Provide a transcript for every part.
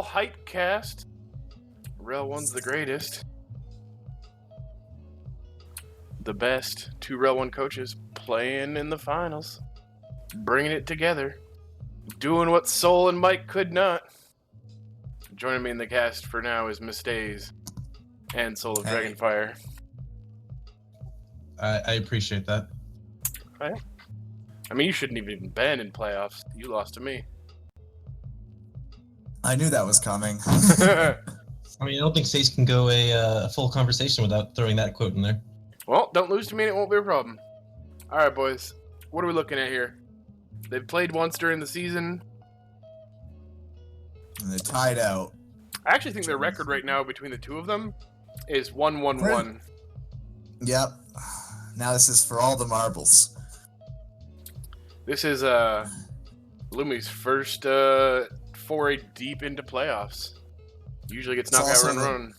REBBL hype cast. REL 1's the greatest. The best. 2 REL 1 coaches playing in the finals. Bringing it together. Doing what Soul and Mike could not. Joining me in the cast for now is Mistakes and Soul of Dragonfire. I appreciate that. Right? I mean, you shouldn't have even been in playoffs. You lost to me. I knew that was coming. I mean, I don't think Sace can go a full conversation without throwing that quote in there. Well, don't lose to me and it won't be a problem. Alright, boys. What are we looking at here? They've played once during the season. And they're tied out. I actually think their record right now between the two of them is 1-1-1. Yep. Now this is for all the marbles. This is Lumi's first foray deep into playoffs. Usually gets knockout run.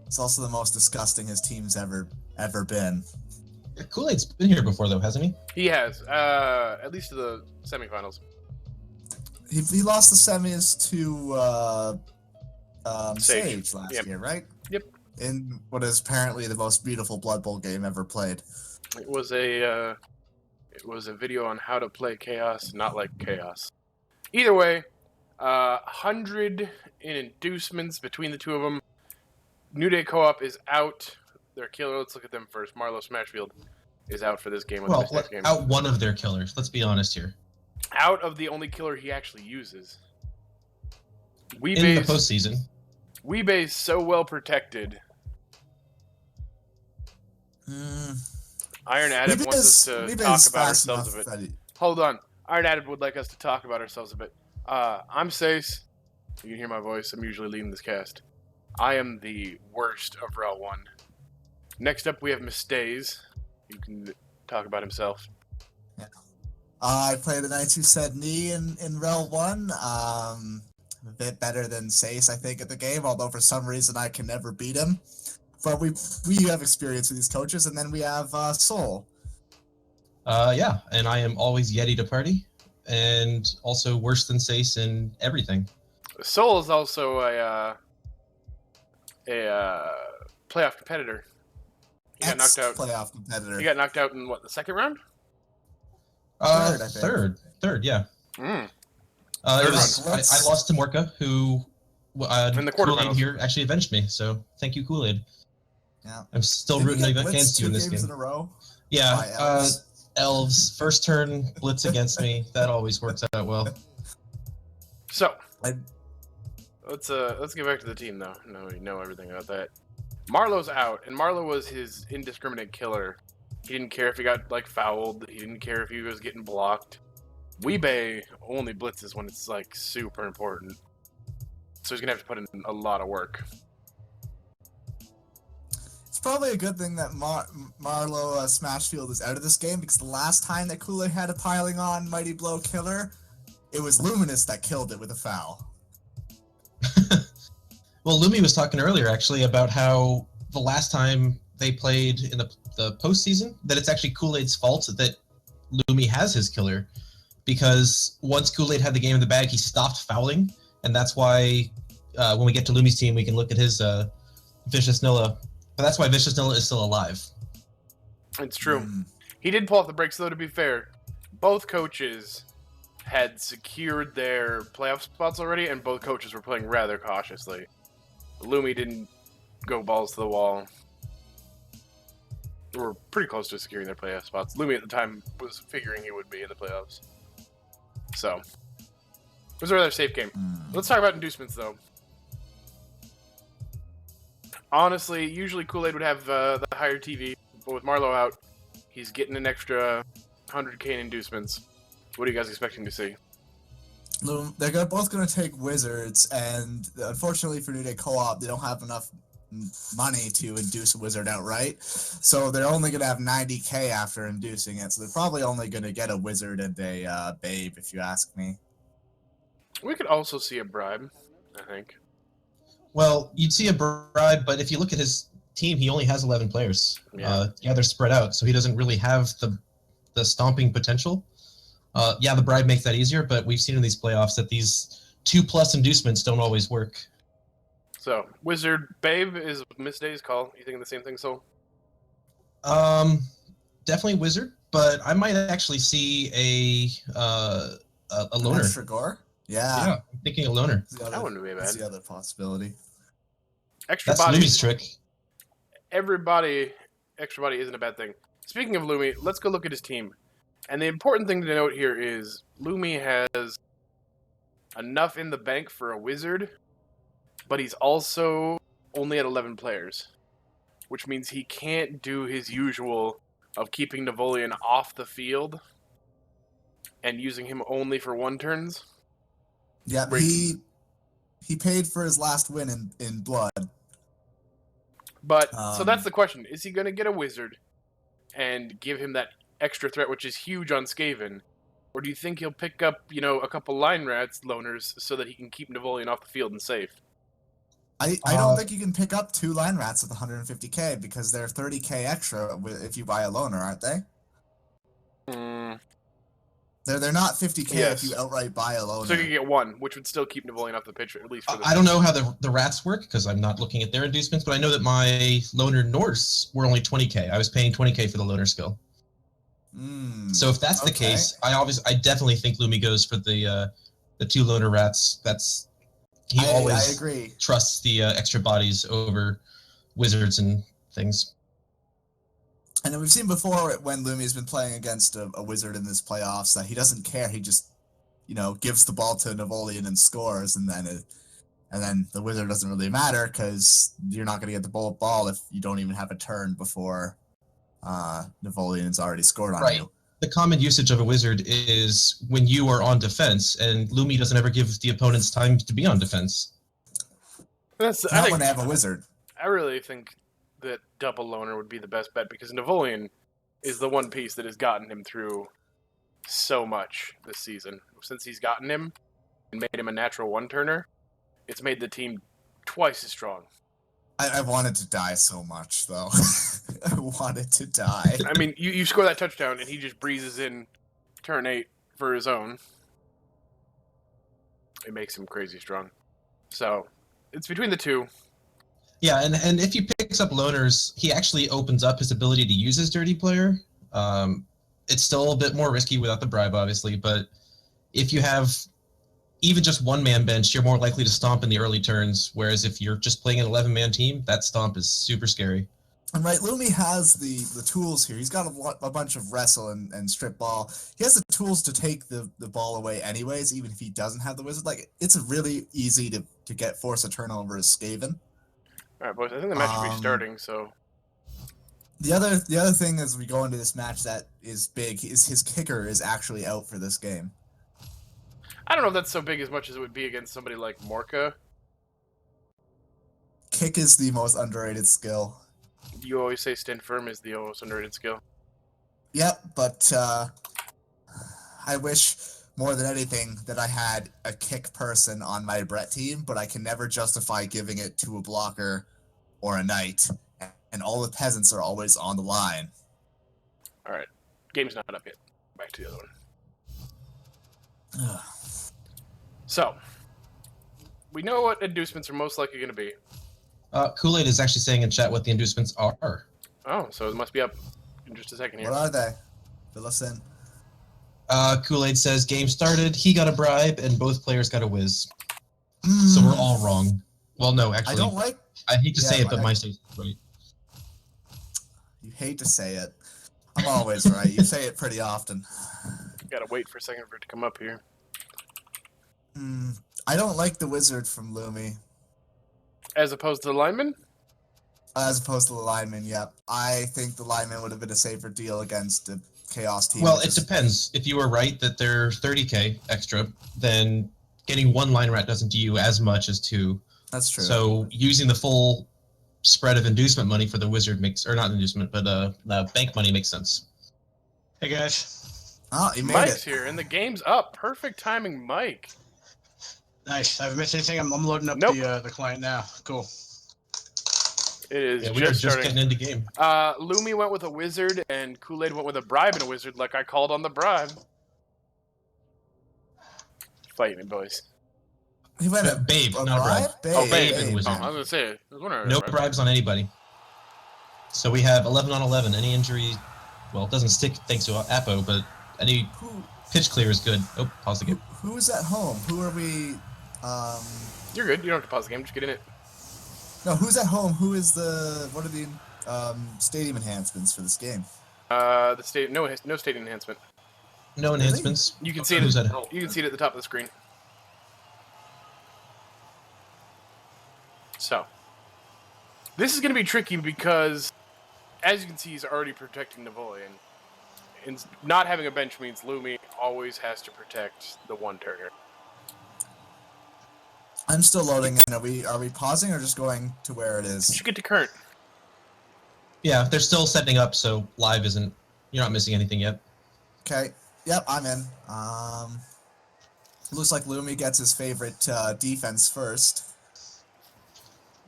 It's also the most disgusting his team's ever been. Yeah, Kool-Aid's been here before, though, hasn't he? He has, at least to the semifinals. He lost the semis to Sage last year, right? Yep. In what is apparently the most beautiful Blood Bowl game ever played. It was a video on how to play Chaos, not like Chaos. Either way, 100 in inducements between the two of them. New Day Co-op is out. Their killer, let's look at them first. Marlo Smashfield is out for this game. Well, out one of their killers. Let's be honest here. Out of the only killer he actually uses. In the postseason. Weebay's so well protected. Iron Adam wants us to talk about ourselves a bit. Hold on. Iron Adam would like us to talk about ourselves a bit. I'm Sace. You can hear my voice. I'm usually leading this cast. I am the worst of REL 1. Next up, we have Mistakes. You can talk about himself. Yeah. I played the Knights Who Said Knee in REL 1. A bit better than Sace, I think, at the game, although for some reason I can never beat him. But we have experience with these coaches, and then we have Soul. Yeah, and I am always Yeti to party, and also worse than Sace in everything. Soul is also a playoff competitor. He got knocked out. Playoff competitor. He got knocked out in what, the second round? Third, I think. Third, yeah. Mm. I lost to Morka, who in the quarterfinals here actually avenged me. So thank you, Kool-Aid. Yeah. I'm still rooting against you in this game. In a row? Yeah. Elves first turn blitz against me. That always works out well. So let's get back to the team though. No, you know everything about that. Marlo's out, and Marlo was his indiscriminate killer. He didn't care if he got like fouled. He didn't care if he was getting blocked. Weebay only blitzes when it's like super important. So he's gonna have to put in a lot of work. It's probably a good thing that Marlo Smashfield is out of this game, because the last time that Kool-Aid had a piling on Mighty Blow killer, it was Luminous that killed it with a foul. Well, Lumi was talking earlier actually about how the last time they played in the postseason, that it's actually Kool-Aid's fault that Lumi has his killer, because once Kool-Aid had the game in the bag, he stopped fouling, and that's why when we get to Lumi's team, we can look at his Vicious Nilla. But that's why Vicious Nilla is still alive. It's true. He did pull off the brakes, though, to be fair. Both coaches had secured their playoff spots already, and both coaches were playing rather cautiously. Lumi didn't go balls to the wall. They were pretty close to securing their playoff spots. Lumi at the time was figuring he would be in the playoffs. So, it was a rather safe game. Let's talk about inducements, though. Honestly, usually Kool-Aid would have the higher TV, but with Marlo out, he's getting an extra 100k in inducements. What are you guys expecting to see? They're both going to take Wizards, and unfortunately for New Day Co-op, they don't have enough money to induce a Wizard outright, so they're only going to have 90k after inducing it, so they're probably only going to get a Wizard and a Babe, if you ask me. We could also see a Bribe, I think. Well, you'd see a Bribe, but if you look at his team, he only has 11 players. Yeah, they're spread out, so he doesn't really have the stomping potential. Yeah, the Bribe makes that easier, but we've seen in these playoffs that these 2+ inducements don't always work. So, Wizard Babe is Miss Day's call. You thinking the same thing, Soul? Definitely Wizard, but I might actually see a loner. Extra gore? Yeah. Yeah, I'm thinking a loner. That wouldn't be That's bad. the other possibility. Extra That's body. Lumi's trick. Extra body isn't a bad thing. Speaking of Lumi, let's go look at his team. And the important thing to note here is Lumi has enough in the bank for a wizard, but he's also only at 11 players, which means he can't do his usual of keeping Navolian off the field and using him only for 1 turns. Yeah, he paid for his last win in blood. But so that's the question: is he going to get a wizard and give him that extra threat, which is huge on Skaven, or do you think he'll pick up, a couple line rats loners so that he can keep Navolian off the field and safe? I don't think you can pick up 2 line rats with 150k because they're 30k extra if you buy a loner, aren't they? They're not 50k Yes. if you outright buy a loner. So you can get 1, which would still keep Navolian off the pitch, at least for the I don't know how the rats work because I'm not looking at their inducements, but I know that my loner Norse were only 20k. I was paying 20k for the loner skill. So if that's the case, I definitely think Lumi goes for the 2 loner rats. I always agree. Trusts the extra bodies over wizards and things. And we've seen before when Lumi's been playing against a wizard in this playoffs that he doesn't care. He just, gives the ball to Navolian and scores, and then the wizard doesn't really matter because you're not going to get the ball if you don't even have a turn before Navolian's already scored on you. The common usage of a wizard is when you are on defense, and Lumi doesn't ever give the opponents time to be on defense. Not when they have a wizard. I really think that double loner would be the best bet because Navolian is the one piece that has gotten him through so much this season. Since he's gotten him and made him a natural 1-turner, it's made the team twice as strong. I wanted to die so much, though. I wanted to die. I mean, you score that touchdown, and he just breezes in turn 8 for his own. It makes him crazy strong. So, it's between the 2. Yeah, and if he picks up loners, he actually opens up his ability to use his dirty player. It's still a bit more risky without the bribe, obviously, but if you have even just 1-man bench, you're more likely to stomp in the early turns, whereas if you're just playing an 11-man team, that stomp is super scary. And Lumi has the tools here. He's got a bunch of wrestle and strip ball. He has the tools to take the ball away anyways, even if he doesn't have the wizard. It's really easy to force a turnover as Skaven. All right, boys. I think the match should be starting. So the other thing as we go into this match that is big is his kicker is actually out for this game. I don't know if that's so big as much as it would be against somebody like Morka. Kick is the most underrated skill. You always say stand firm is the most underrated skill. Yep, but I wish more than anything that I had a kick person on my Brett team, but I can never justify giving it to a blocker or a knight, and all the peasants are always on the line. All right, game's not up yet. Back to the other one. So, we know what inducements are most likely going to be. Kool-Aid is actually saying in chat what the inducements are. Oh, so it must be up in just a second here. What are they? Fill us in. Kool-Aid says game started, he got a bribe, and both players got a whiz. So we're all wrong. Well, no, actually. I hate to say it, but my state's right. You hate to say it. I'm always right. You say it pretty often. Gotta wait for a second for it to come up here. I don't like the wizard from Lumi. As opposed to the lineman? As opposed to the lineman, yeah. I think the lineman would have been a safer deal against the Chaos team. Well, it depends. If you were right that they're 30k extra, then getting 1 line rat doesn't do you as much as 2. That's true. So using the full spread of inducement money for the wizard makes, or not inducement, but the bank money makes sense. Hey guys. Oh, you made Mike's it. here, and the game's up. Perfect timing, Mike. Nice. Haven't missed anything. I'm loading up the client now. Cool. It is Yeah, we are just starting. getting into game. Lumi went with a wizard, and Kool-Aid went with a bribe and a wizard, like I called on the bribe. Fight me, boys. He went at Babe, a not a bribe. bribe? Oh, babe. and Wizard. Oh, I was gonna say. I was wondering. No bribes on anybody. So we have 11 on 11. Any injury, well, it doesn't stick thanks to Apo, but any pitch clear is good. Oh, pause the game. Who's at home? Who are we? You're good. You don't have to pause the game. Just get in it. No, who's at home? Who is the? What are the stadium enhancements for this game? The state. No stadium enhancement. No enhancements. You can see it. Who's at You can see it at the top of the screen. So, this is going to be tricky because, as you can see, he's already protecting Napoleon. And not having a bench means Lumi always has to protect the one-turner. I'm still loading in. Are we pausing or just going to where it You is? should get to current. Yeah, they're still setting up, so live isn't. You're not missing anything yet. Okay. Yep, I'm in. Looks like Lumi gets his favorite defense first.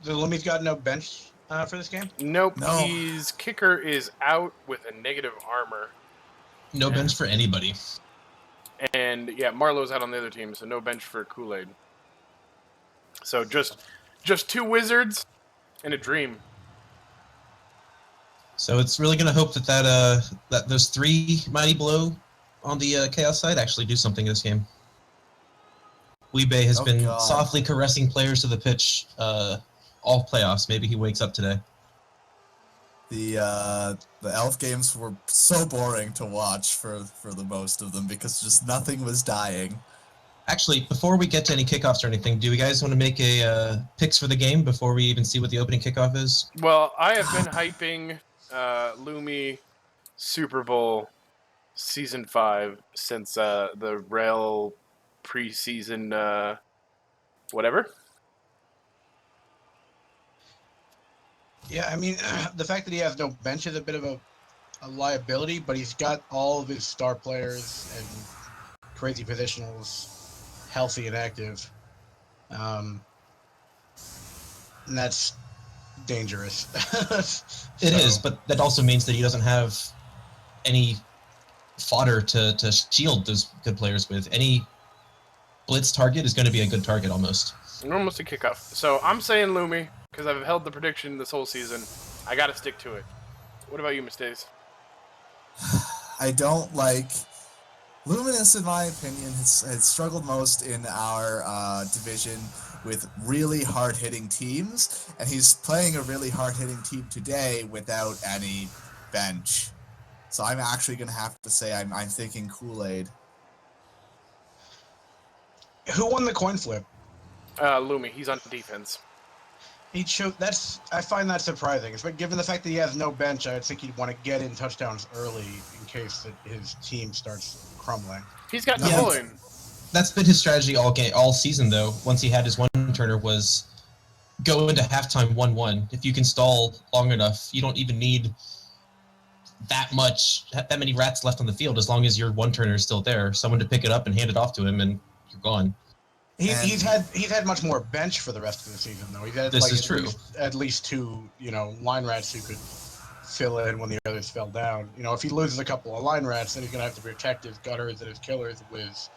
The Lumi's got no bench for this game? Nope. No. His kicker is out with a negative armor. No bench for anybody. And, yeah, Marlowe's out on the other team, so no bench for Kool-Aid. So just 2 wizards and a dream. So it's really gonna hope that those 3 Mighty Blow on the Chaos side actually do something in this game. Weebay has been softly caressing players to the pitch all playoffs. Maybe he wakes up today. The elf games were so boring to watch for the most of them because just nothing was dying. Actually, before we get to any kickoffs or anything, do you guys want to make a picks for the game before we even see what the opening kickoff is? Well, I have been hyping Lumi SuperBowl Season 5 since the REL preseason whatever. Yeah, I mean, the fact that he has no bench is a bit of a liability, but he's got all of his star players and crazy positionals healthy and active. And that's dangerous. It is, but that also means that he doesn't have any fodder to shield those good players with. Any blitz target is going to be a good target almost. Almost a kickoff. So I'm saying Lumi, because I've held the prediction this whole season. I got to stick to it. What about you, Mistakes? I don't like... Luminous, in my opinion, has struggled most in our division with really hard-hitting teams, and he's playing a really hard-hitting team today without any bench. So I'm actually going to have to say I'm thinking Kool-Aid. Who won the coin flip? Lumi. He's on defense. I find that surprising. But given the fact that he has no bench, I would think he'd want to get in touchdowns early in case that his team starts crumbling. He's got Napoleon. That's been his strategy all season, though. Once he had his one-turner, was go into halftime 1-1. If you can stall long enough, you don't even need that many rats left on the field. As long as your one-turner is still there, someone to pick it up and hand it off to him, and you're gone. He's had much more bench for the rest of the season, though. He's had at least 2, line rats who could fill in when the others fell down. If he loses a couple of line rats, then he's gonna have to protect his gutters and his killers with.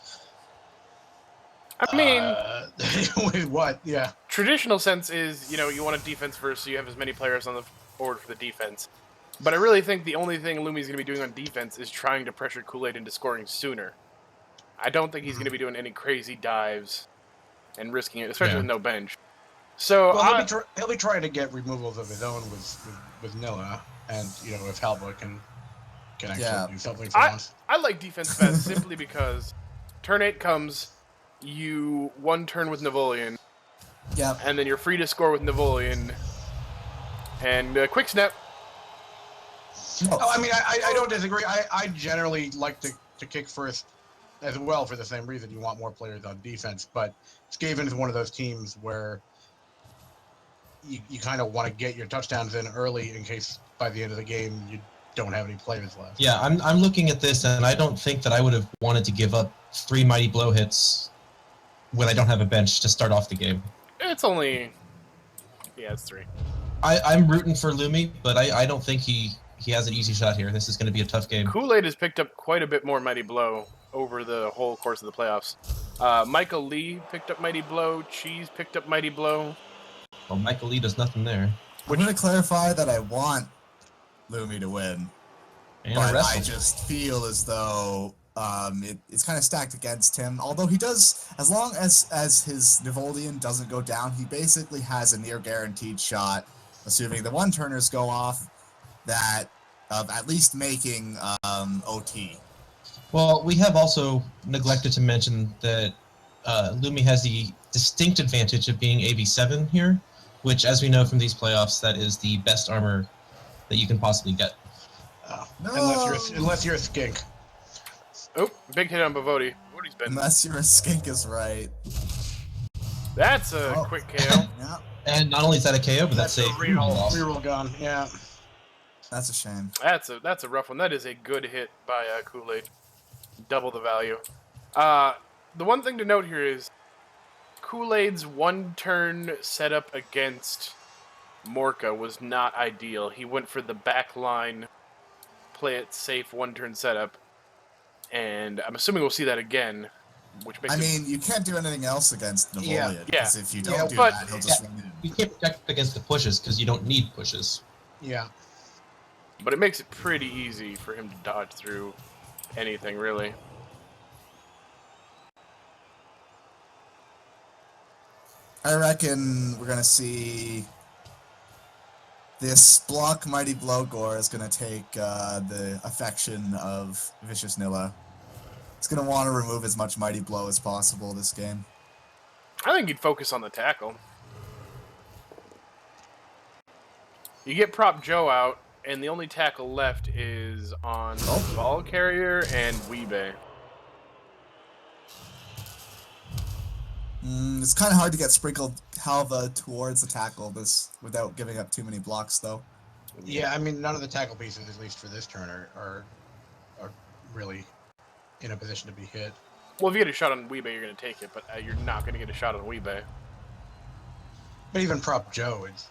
I mean, with what? Yeah. Traditional sense is you want a defense first, so you have as many players on the board for the defense. But I really think the only thing Lumi's going to be doing on defense is trying to pressure Kool-Aid into scoring sooner. I don't think he's going to be doing any crazy dives and risking it, especially with no bench. So he'll be trying to get removals of his own with Nilla, and if Halva can actually do something for once. I like defense best simply because turn 8 comes, you one turn with Napoleon, and then you're free to score with Napoleon, and quick snap. I mean, I don't disagree. I generally like to kick first as well for the same reason. You want more players on defense, but Skaven is one of those teams where you kind of want to get your touchdowns in early in case by the end of the game you don't have any players left. Yeah, I'm looking at this, and I don't think that I would have wanted to give up 3 mighty blow hits when I don't have a bench to start off the game. It's only... Yeah, it's 3. I'm rooting for Lumi, but I don't think he has an easy shot here. This is going to be a tough game. Kool-Aid has picked up quite a bit more Mighty Blow over the whole course of the playoffs. Michael Lee picked up Mighty Blow. Cheese picked up Mighty Blow. Well, Michael Lee does nothing there. I'm going to clarify that I want Lumi to win. And But a wrestle. I just feel as though it's kind of stacked against him. Although he does, as long as his Nivoldian doesn't go down, he basically has a near guaranteed shot, assuming the one-turners go off, that of at least making OT. Well, we have also neglected to mention that Lumi has the distinct advantage of being AV7 here, which, as we know from these playoffs, that is the best armor that you can possibly get. No. Unless you're a skink. Oh, big hit on Bavoti. Bavoti's been. Unless you're a skink is right. That's a quick KO. Yeah, And not only is that a KO, but that's a reroll gun. Yeah. that's a shame. That's a rough one. That is a good hit by Kool-Aid. Double the value. The one thing to note here is Kool-Aid's one-turn setup against Morka was not ideal. He went for the back line, play it safe one-turn setup, and I'm assuming we'll see that again. Which makes you can't do anything else against Napoleon. Because if you don't do but- that, he'll just run in. You can't protect against the pushes because you don't need pushes. Yeah. But it makes it pretty easy for him to dodge through anything, really. I reckon we're gonna see this block Mighty Blowgore is gonna take the affection of Vicious Nilla. It's gonna want to remove as much Mighty Blow as possible this game. I think he'd focus on the tackle. You get Prop Joe out, and the only tackle left is on Ball Carrier and Weebay. It's kind of hard to get sprinkled Halva towards the tackle this without giving up too many blocks, though. Yeah, I mean, none of the tackle pieces, at least for this turn, are really in a position to be hit. Well, if you get a shot on Weebay, you're going to take it, but you're not going to get a shot on Weebay. But even Prop Joe, it's,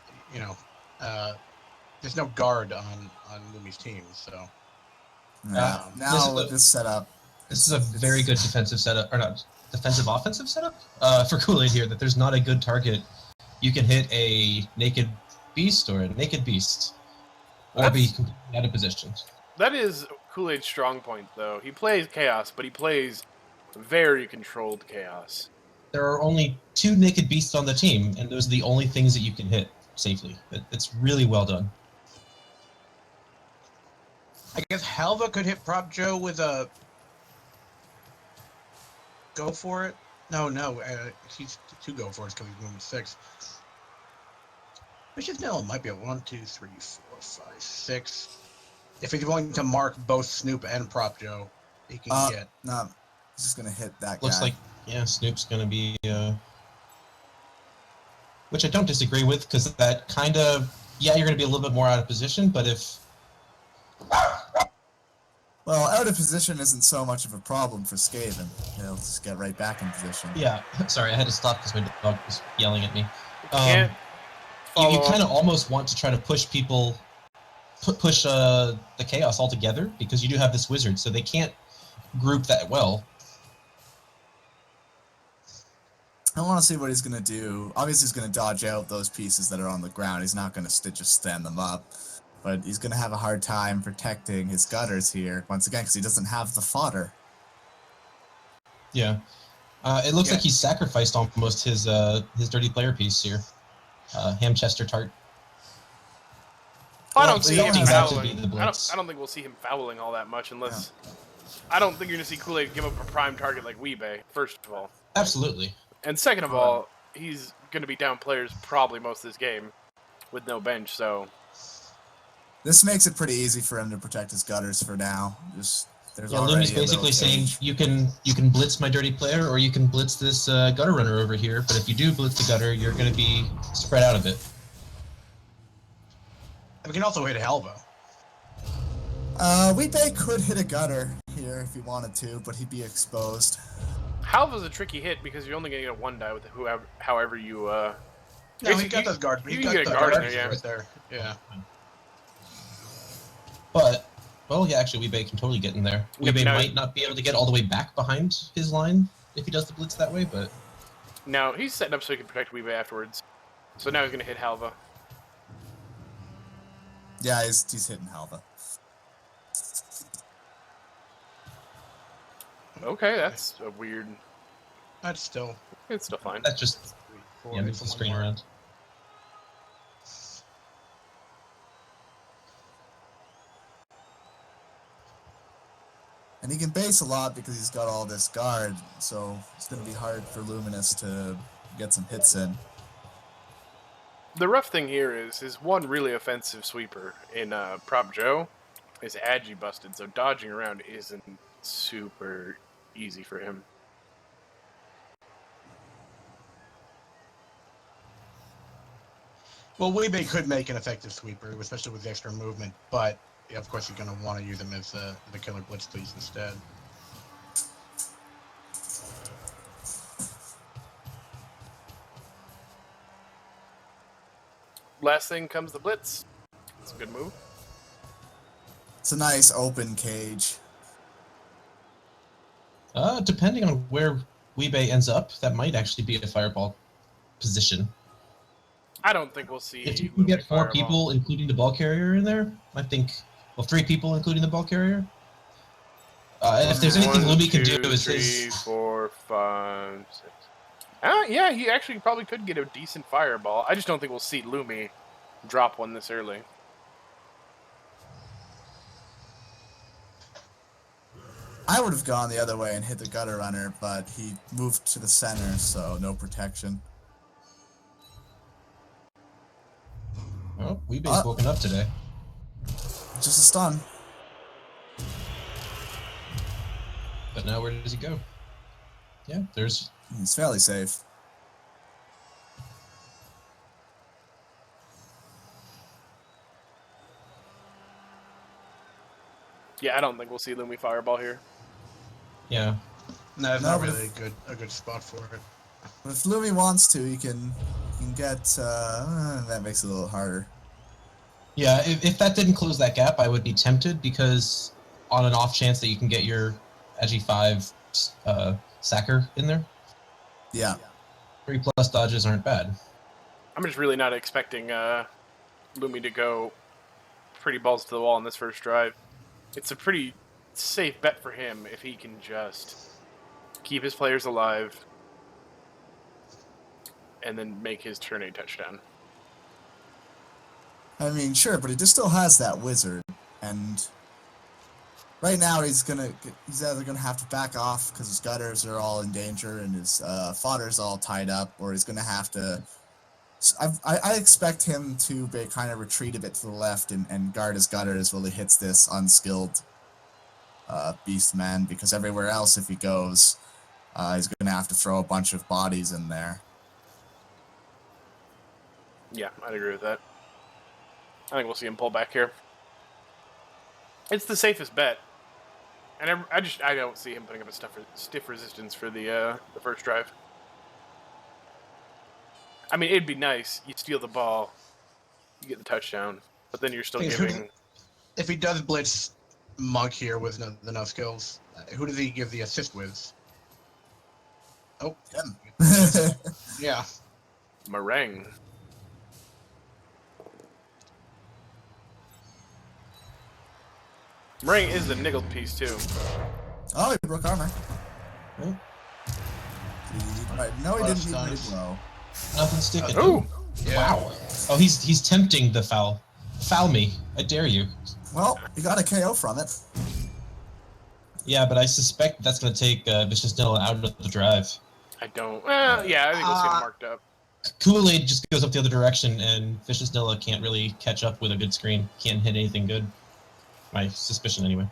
there's no guard on Lumi's team, so. Now with this setup, This is a very good defensive setup, or not, defensive offensive setup for Kool-Aid here, that there's not a good target. You can hit a naked beast or a naked beast, or be completely out of position. That is Kool-Aid's strong point, though. He plays Chaos, but he plays very controlled Chaos. There are only 2 naked beasts on the team, and those are the only things that you can hit safely. It's really well done. I guess Halva could hit Prop Joe with a... Go for it? No, he's 2 go for it because he's moving 6. Vicious Nilla might be a 1, 2, 3, 4, 5, 6. If he's willing to mark both Snoop and Prop Joe, he can get... No, he's just gonna hit that Looks guy. like, yeah, Snoop's going to be... Which I don't disagree with, because that kind of... Yeah, you're going to be a little bit more out of position, but if... Well, out of position isn't so much of a problem for Skaven. He'll just get right back in position. Yeah, sorry, I had to stop because my dog was yelling at me. Can't You kind of almost want to try to push people... Push the Chaos all together, because you do have this wizard, so they can't group that well. I want to see what he's going to do. Obviously, he's going to dodge out those pieces that are on the ground. He's not going to just stand them up. But he's going to have a hard time protecting his gutters here, once again, because he doesn't have the fodder. Yeah. It looks like he's sacrificed almost his dirty player piece here. Hamchester Tart. I don't see him don't have to fouling. be the blitz. I don't think we'll see him fouling all that much unless... I don't think you're going to see Kool-Aid give up a prime target like Weebay, first of all. Absolutely. And second of all, he's going to be down players probably most of this game with no bench, so... This makes it pretty easy for him to protect his gutters for now. There's already Lumi's a basically little saying cage. you can blitz my dirty player, or you can blitz this gutter runner over here. But if you do blitz the gutter, you're going to be spread out a bit. We can also hit Halva. Weebay could hit a gutter here if he wanted to, but he'd be exposed. Halva's a tricky hit because you're only going to get a 1-die with however you... No, he's got those guards. You He's can got get a the guard in guards there, yeah. right there. Yeah. But, well, yeah, actually, Weebay can totally get in there. Yeah, Weebay no. might not be able to get all the way back behind his line, if he does the blitz that way, but No, he's setting up so he can protect Weebay afterwards. So now he's going to hit Halva. Yeah, he's hitting Halva. Okay, that's a weird... That's still It's still fine. that's just 3, 4, yeah, moves the one screen more. around. And he can base a lot because he's got all this guard, so it's going to be hard for Luminous to get some hits in. The rough thing here is his one really offensive sweeper in Prop Joe is Agi busted, so dodging around isn't super easy for him. Well, Weebay could make an effective sweeper, especially with the extra movement, but yeah, of course you're going to want to use him as the killer blitz piece instead. Last thing comes the blitz. It's a good move. It's a nice open cage. Depending on where Weebay ends up, that might actually be a fireball position. I don't think we'll see. If you can get 4 Fireball. people, including the ball carrier, in there, I think. Well, 3 people, including the ball carrier. If there's anything Lumi can do, is 3, his. 4, 5, 6. Yeah, he actually probably could get a decent fireball. I just don't think we'll see Lumi drop one this early. I would have gone the other way and hit the gutter runner, but he moved to the center, so no protection. Oh, Weebay's woken up today. Just a stun. But now where does he go? Yeah, there's. He's fairly safe. Yeah, I don't think we'll see Lumi fireball here. Yeah. No, it's No, not but really a good spot for it. But if Lumi wants to, he can get. That makes it a little harder. Yeah, if that didn't close that gap, I would be tempted because on an off chance that you can get your Agi 5 sacker in there, Yeah. 3+ dodges aren't bad. I'm just really not expecting Lumi to go pretty balls to the wall in this first drive. It's a pretty safe bet for him if he can just keep his players alive and then make his turn 8 touchdown. I mean, sure, but he just still has that wizard, and right now he's either gonna have to back off because his gutters are all in danger and his fodder's all tied up, or he's gonna have to. I expect him to kind of retreat a bit to the left and guard his gutters while he hits this unskilled beast man, because everywhere else, if he goes, he's gonna have to throw a bunch of bodies in there. Yeah, I'd agree with that. I think we'll see him pull back here. It's the safest bet. And I don't see him putting up a stiff resistance for the first drive. I mean, it'd be nice. You steal the ball, you get the touchdown, but then you're still giving... If he does blitz Monk here with the no skills, who does he give the assist with? Oh, Him. yeah. Meringue. Meringue is the niggled piece, too. Oh, he broke armor. Oh. No, he didn't. He Nice. made it low. Nothing sticking. Ooh! Yeah. Wow. Oh, he's tempting the foul. Foul me. I dare you. Well, he got a KO from it. Yeah, but I suspect that's going to take Vicious Nilla out of the drive. I don't... Well, yeah, I think we'll see him marked up. Kool-Aid just goes up the other direction, and Vicious Nilla can't really catch up with a good screen. Can't hit anything good. My suspicion, anyway.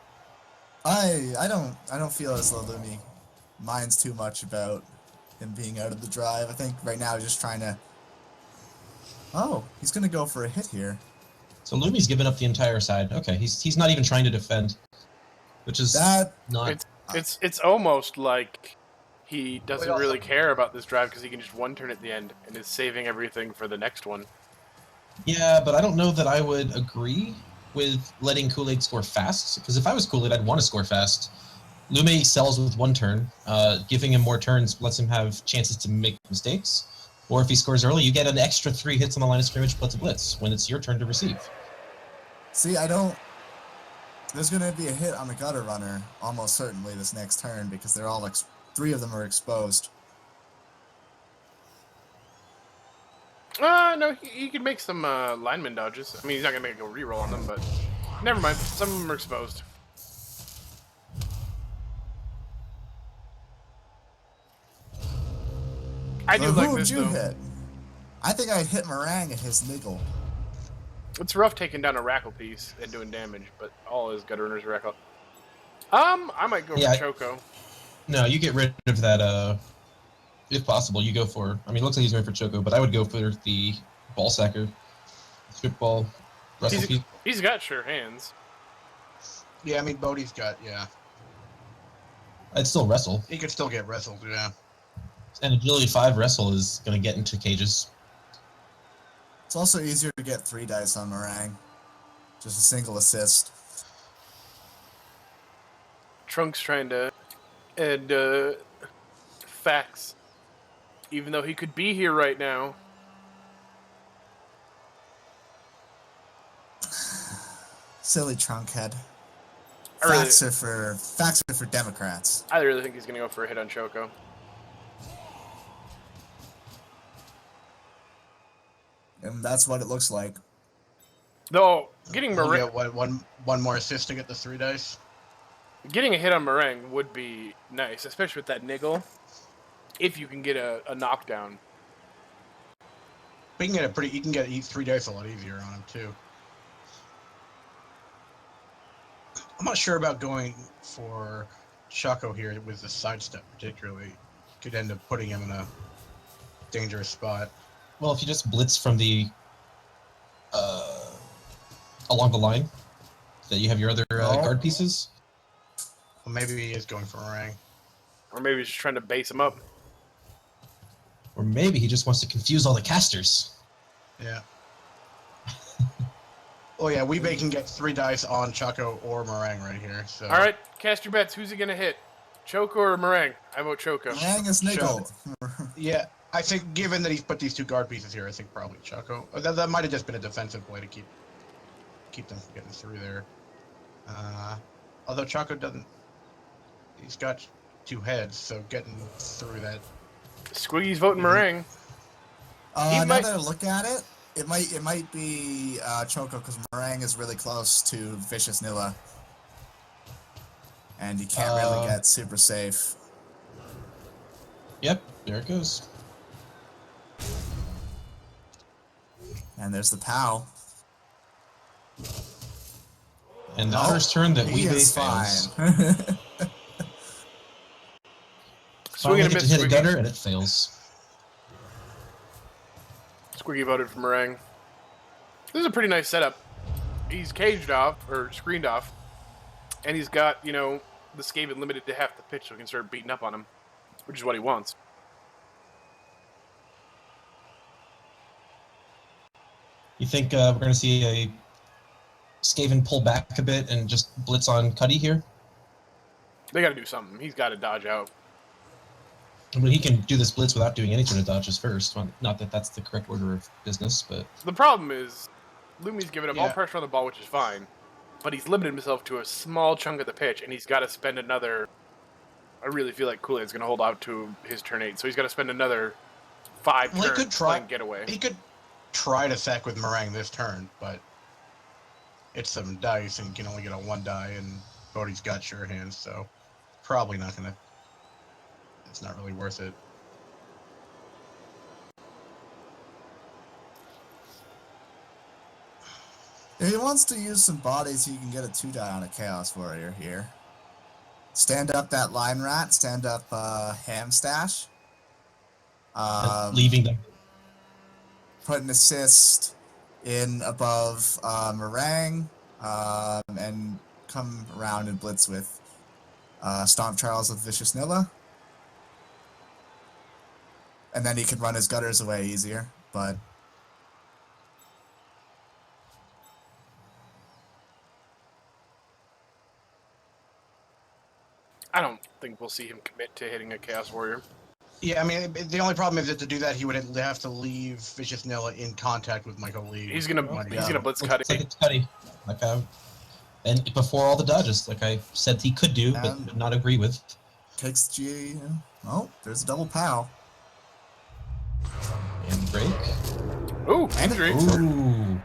I don't feel as though Lumi minds too much about him being out of the drive. I think right now he's just trying to. Oh, he's gonna go for a hit here. So Lumi's given up the entire side. Okay, he's not even trying to defend, which is That not. It's almost like he doesn't really care about this drive because he can just one turn at the end and is saving everything for the next one. Yeah, but I don't know that I would agree with letting Kool-Aid score fast, because if I was Kool-Aid, I'd want to score fast. Lume excels with 1 turn. Giving him more turns lets him have chances to make mistakes. Or if he scores early, you get an extra 3 hits on the line of scrimmage plus a blitz when it's your turn to receive. See, I don't... There's going to be a hit on the gutter runner almost certainly this next turn because they're all 3 of them are exposed. No, he could make some lineman dodges. I mean, he's not gonna make a reroll on them, but never mind. Some of them are exposed. I do like this though. Hit? I think I hit Meringue at his niggle. It's rough taking down a Rackle piece and doing damage, but all his gutter runners Rackle. I might go for Choco. No, you get rid of that. If possible, you go for. I mean, it looks like he's going for Choco, but I would go for the ball sacker, strip ball, wrestle piece. He's got sure hands. Yeah, I mean, Bodie's got, yeah. I'd still wrestle. He could still get wrestled, yeah. And agility 5 wrestle is going to get into cages. It's also easier to get 3 dice on Meringue. Just a single assist. Trunks trying to add facts, even though he could be here right now. Silly Trunkhead. Facts are for Democrats. I really think he's gonna go for a hit on Choco. And that's what it looks like. Though getting Meringue, one more assist to get the 3 dice. Getting a hit on Meringue would be nice, especially with that niggle. If you can get a knockdown. But you can get 3 dice a lot easier on him too. I'm not sure about going for Choco here with the sidestep particularly. Could end up putting him in a dangerous spot. Well, if you just blitz from the along the line, that you have your other guard pieces. Well, maybe he is going for Meringue. Or maybe he's just trying to base him up. Or maybe he just wants to confuse all the casters. Yeah. Oh yeah, Weebay can get 3 dice on Choco or Meringue right here. So. All right, cast your bets. Who's he gonna hit, Choco or Meringue? I vote Choco. Meringue is niggle. Yeah, I think given that he's put these 2 guard pieces here, I think probably Choco. That might have just been a defensive play to keep them from getting through there. Although Choco doesn't, he's got 2 heads, so getting through that. Squiggy's voting Meringue. Now that I look at it, it might be Choco because Meringue is really close to Vicious Nilla, and you can't really get super safe. Yep, there it goes. And there's the POW. And the first turn that Weebay fails. Swing and a miss. Hit a gutter and it fails. Squiggy voted for Meringue. This is a pretty nice setup. He's caged off, or screened off, and he's got, the Skaven limited to half the pitch so he can start beating up on him, which is what he wants. You think we're going to see a Skaven pull back a bit and just blitz on Cuddy here? They got to do something. He's got to dodge out. I mean, he can do this blitz without doing anything to dodges first. Well, not that that's the correct order of business, but... The problem is, Lumi's giving up all pressure on the ball, which is fine, but he's limited himself to a small chunk of the pitch, and he's got to spend another... I really feel like Kool-Aid's going to hold out to his turn 8, so he's got to spend another 5 turns playing getaway. He could try to sack with Meringue this turn, but it's some dice, and you can only get a 1 die, and Bodie's got sure hands, so probably not going to... It's not really worth it. If he wants to use some bodies, he can get a 2 die on a Chaos Warrior here. Stand up that Line Rat, stand up Ham Stash. Leaving them. Put an assist in above Meringue, and come around and blitz with Stomp Charles with Vicious Nilla. And then he can run his gutters away easier, but... I don't think we'll see him commit to hitting a Chaos Warrior. Yeah, I mean, the only problem is that to do that, he would have to leave Vicious Nilla in contact with Michael Lee. He's gonna blitz Cuddy. Looks like it's Cuddy. And before all the dodges, like I said he could do, but did not agree with. Takes G. Oh, there's a double POW. And break. Ooh, injury. Ooh.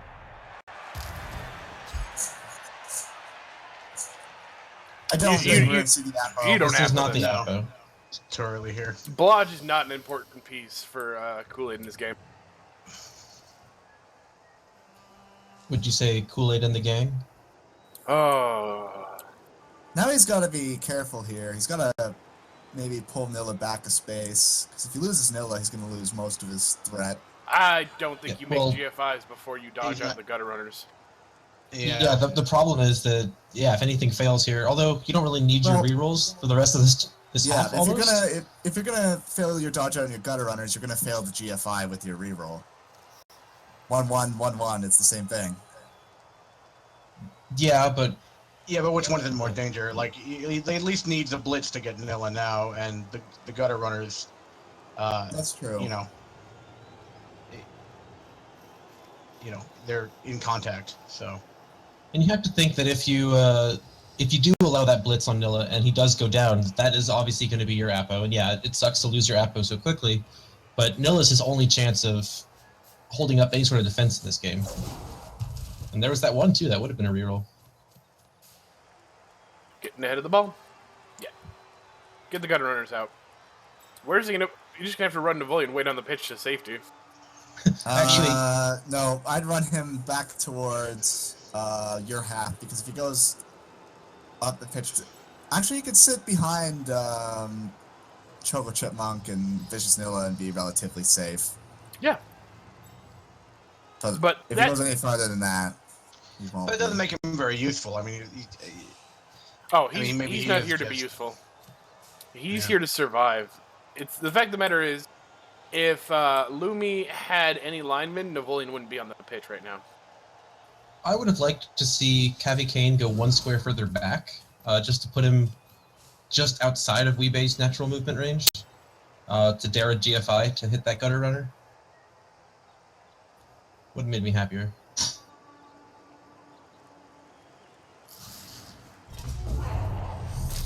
I don't think we're going to see the Apo. You don't This have is not to the know. Apo. It's too early here. Blodge is not an important piece for Kool-Aid in this game. Would you say Kool-Aid in the gang? Oh. Now he's got to be careful here. He's got to maybe pull Nilla back a space. Because if he loses Nilla, he's going to lose most of his threat. I don't think you make well, GFIs before you dodge out the gutter runners. Yeah, the problem is that, if anything fails here, although you don't really need your rerolls for the rest of this half almost. If you're gonna fail your dodge out and your gutter runners, you're gonna fail the GFI with your reroll. 1-1, 1-1, it's the same thing. Yeah, but which one is in more danger? Like, they at least need the blitz to get Nilla now, and the gutter runners. That's true. They're in contact, so. And you have to think that if you do allow that blitz on Nilla and he does go down, that is obviously going to be your Apo. And yeah, it sucks to lose your Apo so quickly, but Nilla's his only chance of holding up any sort of defense in this game. And there was that one too, that would have been a reroll. Getting ahead of the ball. Yeah. Get the gutter runners out. Where's he gonna? You're just gonna have to run to volley and wait on the pitch to safety. Actually, no, I'd run him back towards your half, because if he goes up the pitch, actually, you could sit behind Choco Chipmunk and Vicious Nilla and be relatively safe. Yeah. But if he goes any farther than that, he won't. But it doesn't make him very useful. I mean, he's not here to be useful. He's here to survive. It's the fact of the matter is, if Lumi had any linemen, Navolian wouldn't be on the pitch right now. I would have liked to see Cavi Kane go one square further back, just to put him just outside of Weebay's natural movement range, to dare a GFI to hit that gutter runner. Would have made me happier.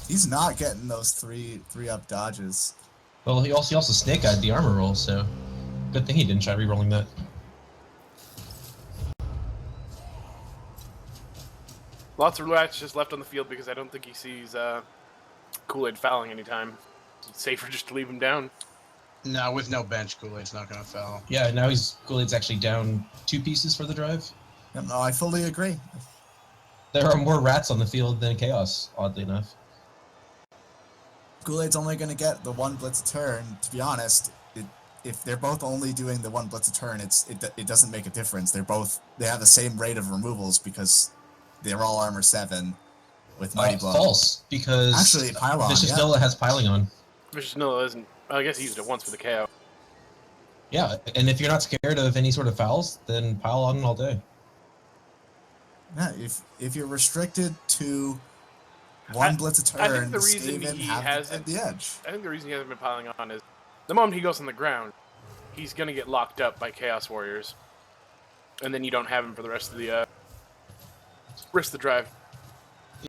He's not getting those three up dodges. Well, he also snake-eyed the armor roll, so good thing he didn't try re-rolling that. Lots of rats just left on the field because I don't think he sees Kool-Aid fouling anytime. It's safer just to leave him down. No, with no bench, Kool-Aid's not going to foul. Yeah, now Kool-Aid's actually down 2 pieces for the drive. Yep, no, I fully agree. There are more rats on the field than Chaos, oddly enough. Kool-Aid's only going to get the one blitz a turn. To be honest, if they're both only doing the one blitz a turn, it doesn't make a difference. They have the same rate of removals because they're all armor 7 with Mighty Blow. False, because actually Pylon, Vicious Nilla has piling on. Vicious Nilla isn't. I guess he used it once for the KO. Yeah, and if you're not scared of any sort of fouls, then pile on all day. Yeah, if you're restricted to one blitz a turn, I think the reason he hasn't the edge. I think the reason he hasn't been piling on is the moment he goes on the ground, he's gonna get locked up by Chaos Warriors, and then you don't have him for the rest of the drive.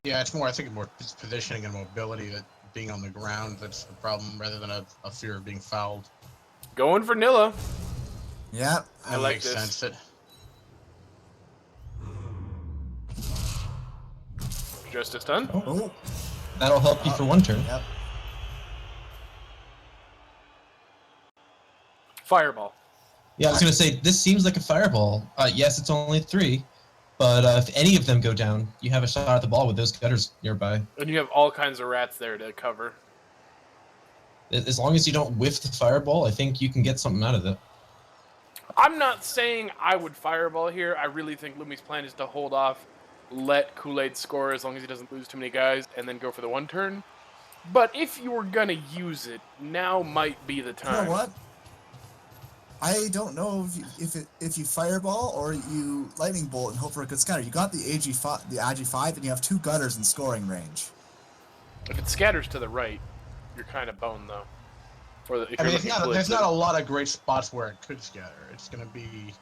Yeah, it's more. I think more positioning and mobility that being on the ground that's the problem, rather than a fear of being fouled. Going for Nilla. Yeah, I like makes this. sense. That Just a stun. Oh. That'll help you for one turn. Yep. Fireball. Yeah, I was going to say, this seems like a fireball. Yes, it's only 3, but if any of them go down, you have a shot at the ball with those gutters nearby. And you have all kinds of rats there to cover. As long as you don't whiff the fireball, I think you can get something out of it. I'm not saying I would fireball here. I really think Lumi's plan is to hold off, let Kool-Aid score as long as he doesn't lose too many guys, and then go for the one turn. But if you were gonna use it, now might be the time. You know what? I don't know if you fireball or you lightning bolt and hope for a good scatter. You got the AG5, and you have 2 gutters in scoring range. If it scatters to the right, you're kind of boned though. Or if I mean, you're there's not a lot of great spots where it could scatter. It's going to be...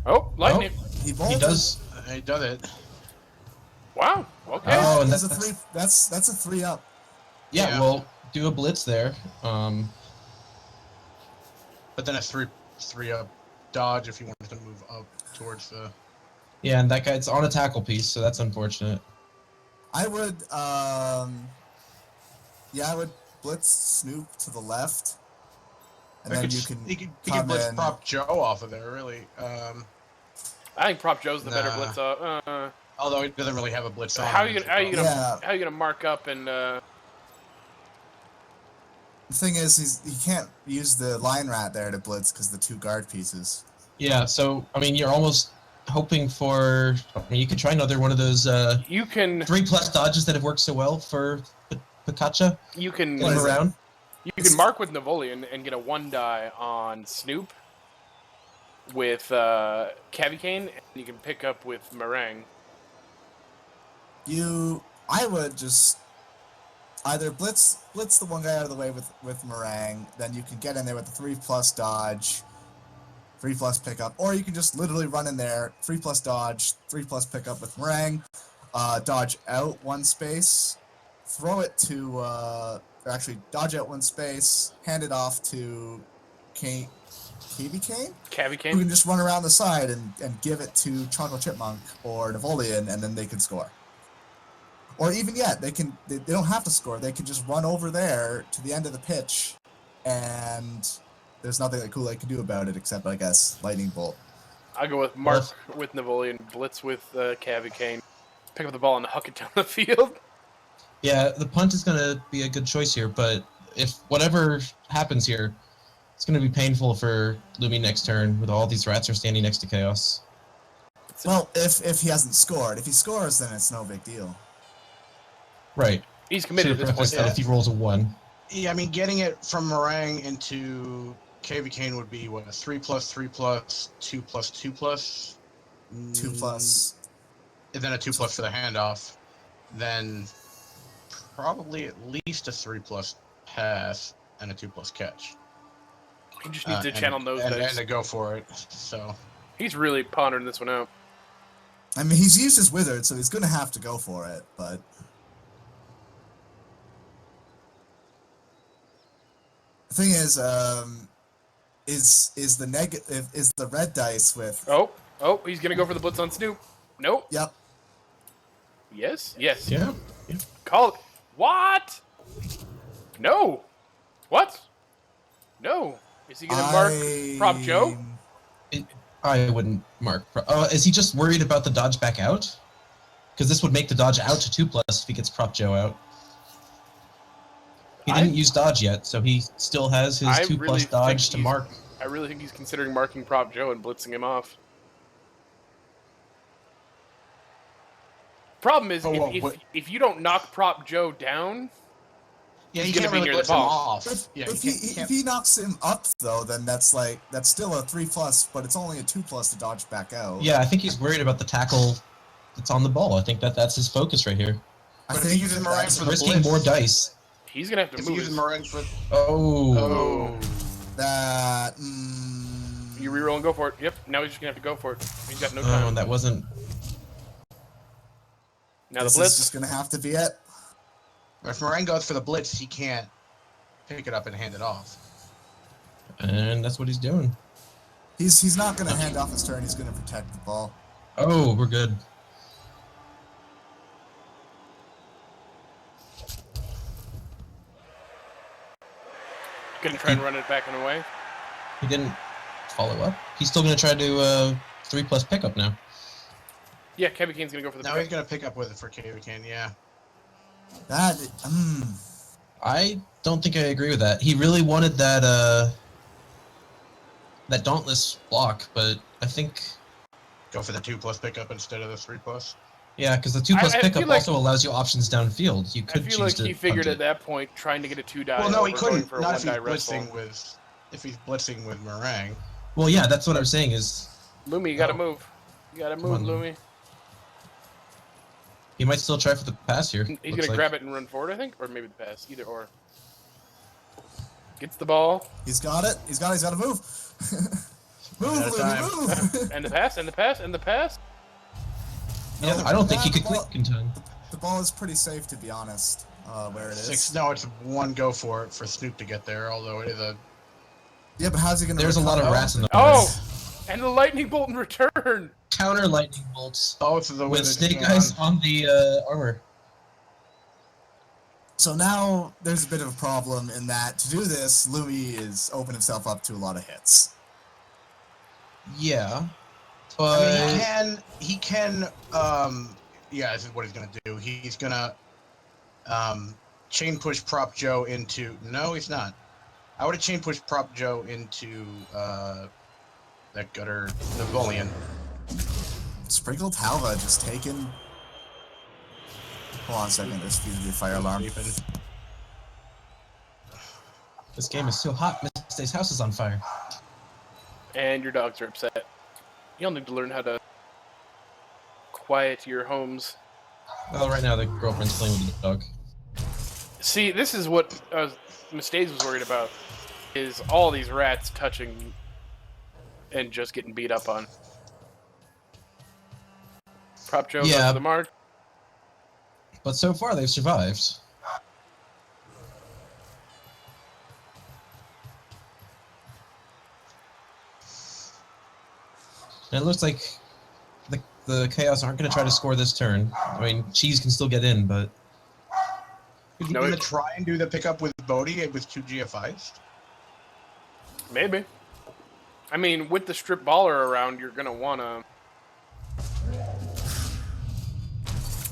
Oh, lightning! He does. He does it. Wow. Okay. Oh, and that's a three. That's a 3-up. Yeah, well, do a blitz there. But then a 3-up dodge if you wanted to move up towards the... Yeah, and that guy's on a tackle piece, so that's unfortunate. I would, yeah, I would blitz Snoop to the left, and then you can blitz Prop Joe off of there, really. I think Prop Joe's the better blitz. Although he doesn't really have a blitz on. How are you gonna mark up and? The thing is, he can't use the line rat there to blitz because the 2 guard pieces. Yeah, so I mean, you're almost hoping for. I mean, you could try another one of those. You can 3+ dodges that have worked so well for Pikachu. You can get him around. You can mark with Navolian and get a 1-die on Snoop with Cavicane, and you can pick up with Meringue. I would just either blitz the one guy out of the way with Meringue, then you can get in there with the 3+ dodge, 3+ pickup, or you can just literally run in there, 3+ dodge, 3+ pickup with Meringue, dodge out 1 space, throw it to, or actually dodge out 1 space, hand it off to Cavicane, who can just run around the side and give it to Chocolate Chipmunk or Navolian, and then they can score. Or even yet, they don't have to score. They can just run over there to the end of the pitch, and there's nothing that Kool-Aid can do about it except, I guess, Lightning Bolt. I'll go with Mark with Navolian, blitz with Cavicane, pick up the ball and huck it down the field. Yeah, the punt is going to be a good choice here, but if whatever happens here, it's going to be painful for Lumi next turn with all these rats are standing next to Chaos. Well, if he hasn't scored. If he scores, then it's no big deal. Right. He's committed at this point. If he rolls a 1. Yeah, I mean, getting it from Meringue into Cavicane would be, what, a 3+, 3+, 2+, 2+? 2+. And then a 2+ for the handoff. Then probably at least a 3+ pass and a 2+ catch. He just needs to channel those dice. And to go for it, so... He's really pondering this one out. I mean, he's used his wizard, so he's going to have to go for it, but... The thing is the red dice with... Oh, he's going to go for the blitz on Snoop. Nope. Yep. Yes. Yeah. Call it. What? No. What? No. Is he going to mark Prop Joe? I wouldn't mark. Is he just worried about the dodge back out? Because this would make the dodge out to 2+ if he gets Prop Joe out. He didn't use dodge yet, so he still has his 2+ dodge to mark. I really think he's considering marking Prop Joe and blitzing him off. Problem is, if you don't knock Prop Joe down, yeah, he's going to be near the ball. If he knocks him up, though, then that's still a 3+, but it's only a 2+ to dodge back out. Yeah, I think he's worried about the tackle that's on the ball. I think that's his focus right here. I think he's using Meringue for the risking more dice. He's gonna have to move. Using Meringue for... Oh. That. You reroll and go for it. Yep. Now he's just gonna have to go for it. He's got no time. Oh, that wasn't. Now this the blitz is just gonna have to be it. If Meringue goes for the blitz, he can't pick it up and hand it off. And that's what he's doing. He's not gonna hand off his turn. He's gonna protect the ball. Oh, we're good. Gonna try and run it back and away. He didn't follow up. He's still gonna try to 3+ pickup now. Yeah, Cavicane's gonna go for the. Now he's gonna pick up with it for Cavicane, yeah. I don't think I agree with that. He really wanted that that Dauntless block, but I think go for the 2+ pickup instead of the 3+. Yeah, because the 2+ pickup also allows you options downfield. You could choose to. I feel like he figured at that point trying to get a 2-die. Well, no, he couldn't. For not if he's blitzing with Meringue. Well, yeah, that's what I'm saying is. Lumi, you gotta move. You gotta move, Lumi. He might still try for the pass here. He's going to grab it and run forward, I think, or maybe the pass, either or. Gets the ball. He's got it. He's got to move. Move, Lumi, move. And the pass, and the pass, and the pass. Yeah, I don't think he could click in time. The ball is pretty safe, to be honest, where it is. No, it's one go for it for Snoop to get there, although it is a... Yeah, but how's he going to... There's a lot of rats in the way. Oh! And the lightning bolt in return! Counter lightning bolts. Both of the with Snake Eyes on the armor. So now there's a bit of a problem in that to do this, Lumi is opening himself up to a lot of hits. Yeah. But... I mean, he can, yeah, this is what he's going to do. He's going to chain push Prop Joe into... No, he's not. I would have chain pushed Prop Joe into that gutter Napoleon. Sprinkled Halva just taken... Hold on a second, there's a fire alarm. This game is so hot, Mistay's house is on fire. And your dogs are upset. You'll need to learn how to quiet your homes. Well, right now the girlfriend's playing with the dog. See, this is what Mistays was worried about, is all these rats touching and just getting beat up on. Prop Joe goes to the mark. But so far they've survived. And it looks like the Chaos aren't going to try to score this turn. I mean, Cheese can still get in, but... He's going to try and do the pickup with Bodhi with 2 GFIs? Maybe. I mean, with the strip baller around, you're going to want to...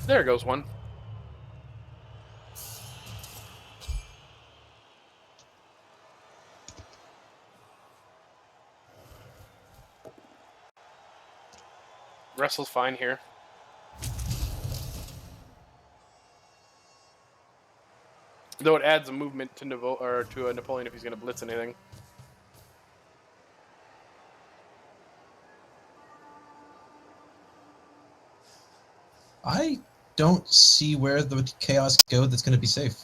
There goes one. Russell's fine here. Though it adds a movement to Napoleon if he's going to blitz anything. I don't see where the Chaos go that's going to be safe.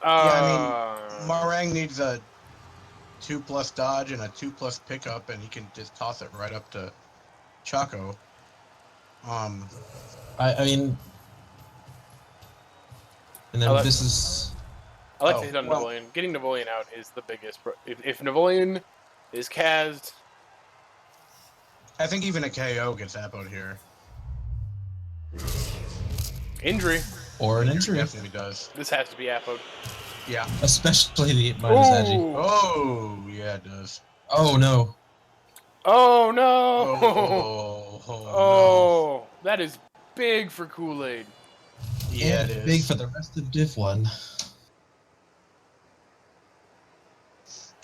Yeah, I mean, Meringue needs a 2+ dodge and a 2+ pickup, and he can just toss it right up to Choco. I mean, and then this is... I like to hit on Napoleon. Getting Napoleon out is the biggest... If Napoleon is cast... I think even a KO gets Apoed here. Injury. Or an injury. Definitely does. This has to be Apoed. Yeah. Especially the minus Agi. Oh, yeah, it does. Oh, no. Oh, no! Oh, no. That is big for Kool-Aid. Yeah, it is. Big for the rest of Div 1.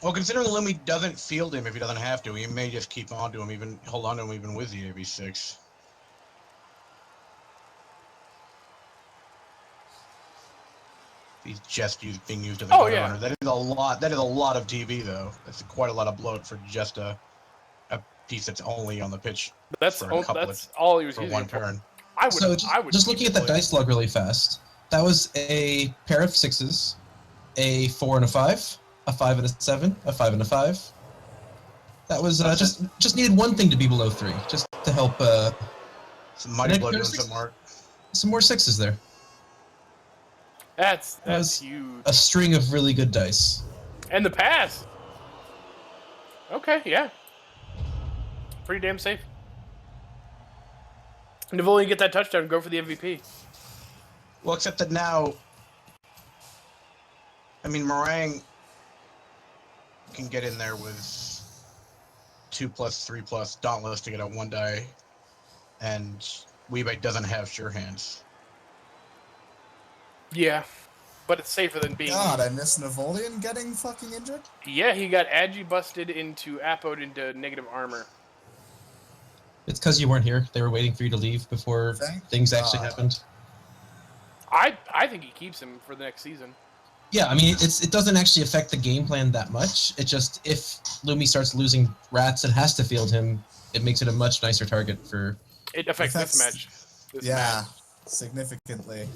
Well, considering Lumi doesn't field him if he doesn't have to, he may just keep on to him, hold on to him even with the AB6. He's just being used as a runner. That is a lot. That is a lot of TV, though. That's quite a lot of bloat for just a piece that's only on the pitch. That's all he was using one turn. I would just looking at the dice log really fast. That was a pair of 6s, a 4 and a 5, a 5 and a 7, a 5 and a 5. That was just needed one thing to be below 3, just to help. Some mighty blow doing some mark. Some more 6s there. That's huge. A string of really good dice. And the pass. Okay, yeah. Pretty damn safe. Napoleon get that touchdown and go for the MVP. Well, except that now, I mean, Meringue can get in there with 2+, 3+ Dauntless to get a 1 die, and Weebite doesn't have sure hands. Yeah, but it's safer than being... God, I missed Napoleon getting fucking injured? Yeah, he got Agi busted into Apoed into negative armor. It's because you weren't here. They were waiting for you to leave before things actually happened. I think he keeps him for the next season. Yeah, I mean, it doesn't actually affect the game plan that much. It just, if Lumi starts losing rats and has to field him, it makes it a much nicer target for... It affects this match. this Yeah, match. significantly.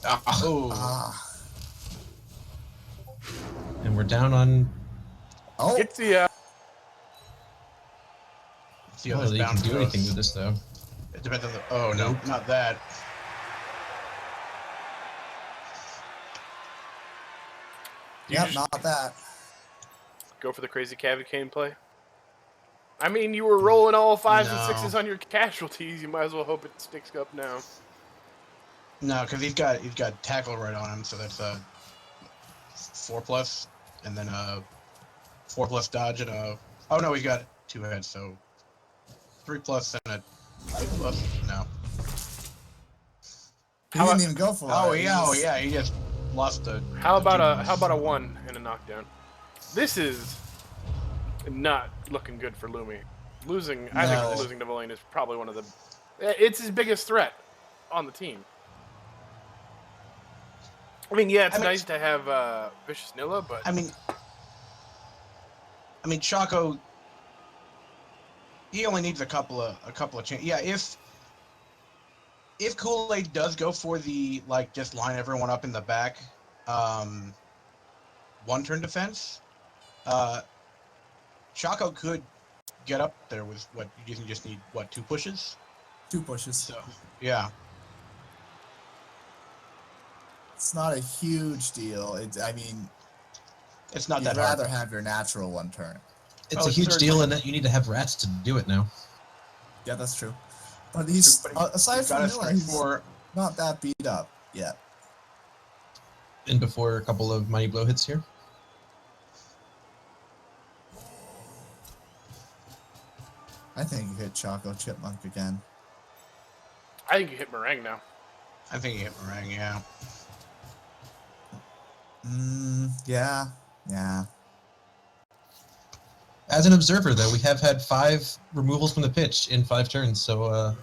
Oh. And we're down on. Oh, It's the See I how don't know this that you can bounce do goes. anything with this though. It depends on the. Oh no, Nope. not that. Do you yep, just not that. go for the crazy cavalcade play? I mean, you were rolling all 5s and No. 6s on your casualties. You might as well hope it sticks up now. No, because he's got tackle right on him, so that's a 4+, and then a 4+ dodge and a. Oh no, he's got 2 heads, so 3+ and a 8+. No. He How didn't about- even go for Oh it. yeah, oh yeah, he just lost the. How about the a 1 and a knockdown? This is not looking good for Lumi. Losing, I No. think losing to Valine is probably one of the. It's his biggest threat on the team. I mean, yeah, it's nice to have Vicious Nilla, but I mean, Choco. He only needs a couple of chances. Yeah, if Kool-Aid does go for the just line everyone up in the back, one-turn defense, Choco could get up there with what you just need 2 pushes. 2 pushes. So yeah, It's not a huge deal. I mean, it's not you'd that hard. rather have your natural 1 turn. It's Oh, a huge certainly. deal in that you need to have rats to do it now. Yeah, that's true. But he's aside He's got from a Nilla, strength he's 4. not that beat up yet. And before a couple of mighty blow hits here. I think you hit Choco Chipmunk again. I think you hit Meringue now. I think he hit Meringue. Yeah. Yeah. As an observer, though, we have had 5 removals from the pitch in 5 turns, so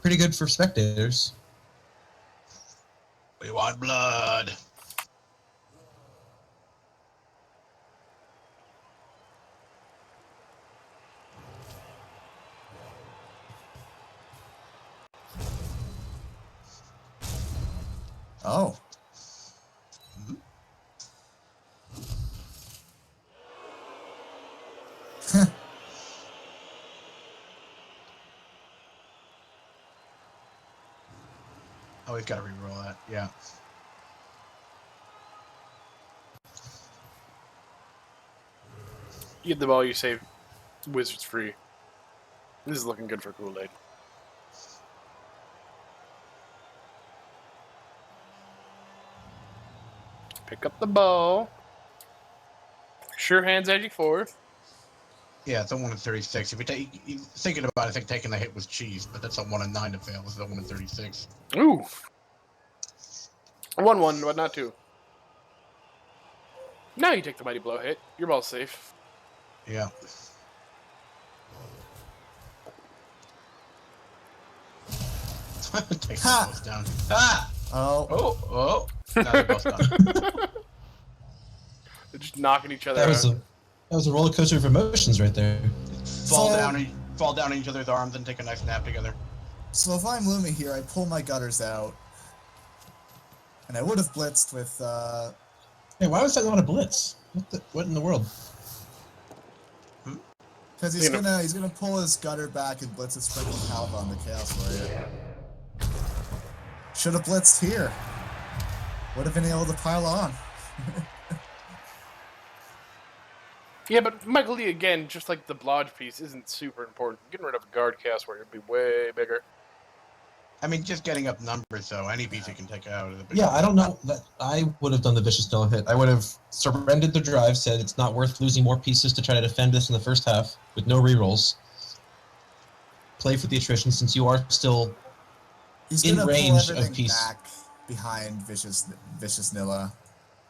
pretty good for spectators. We want blood. Oh. Oh, he's got to re-roll that. Yeah. You get the ball, you save Wizards free. This is looking good for Kool-Aid. Pick up the ball. Sure hands edgy 4. Yeah, it's a 1 in 36. If you thinking about it, I think taking the hit was cheese, but that's a 1 in 9 to fail. It's a 1 in 36. Ooh. 1-1, but not 2. Now you take the mighty blow hit. Your ball's safe. Yeah. Take Ha! the post down. Ah! Oh. Oh! Now they're both done. They're just knocking each other That out. was a roller coaster of emotions right there. fall down in each other's arms and take a nice nap together. So if I'm Lumi here, I pull my gutters out. And I would have blitzed with Hey, why was that not a blitz? What in the world? because he's gonna pull his gutter back and blitz a Sprinkle Halva on the Chaos Warrior. Should have blitzed here. Would have been able to pile on. Yeah, but Michael Lee, again, just like the Blodge piece, isn't super important. Getting rid of a guard cast where it'd be way bigger. I mean, just getting up numbers, though. Any piece you can take out. Is a big Yeah, I don't know. That I would have done the vicious no hit. I would have surrendered the drive, said it's not worth losing more pieces to try to defend this in the first half with no rerolls. Play for the attrition since you are still He's in gonna pull range of everything piece. back behind Vicious Nilla,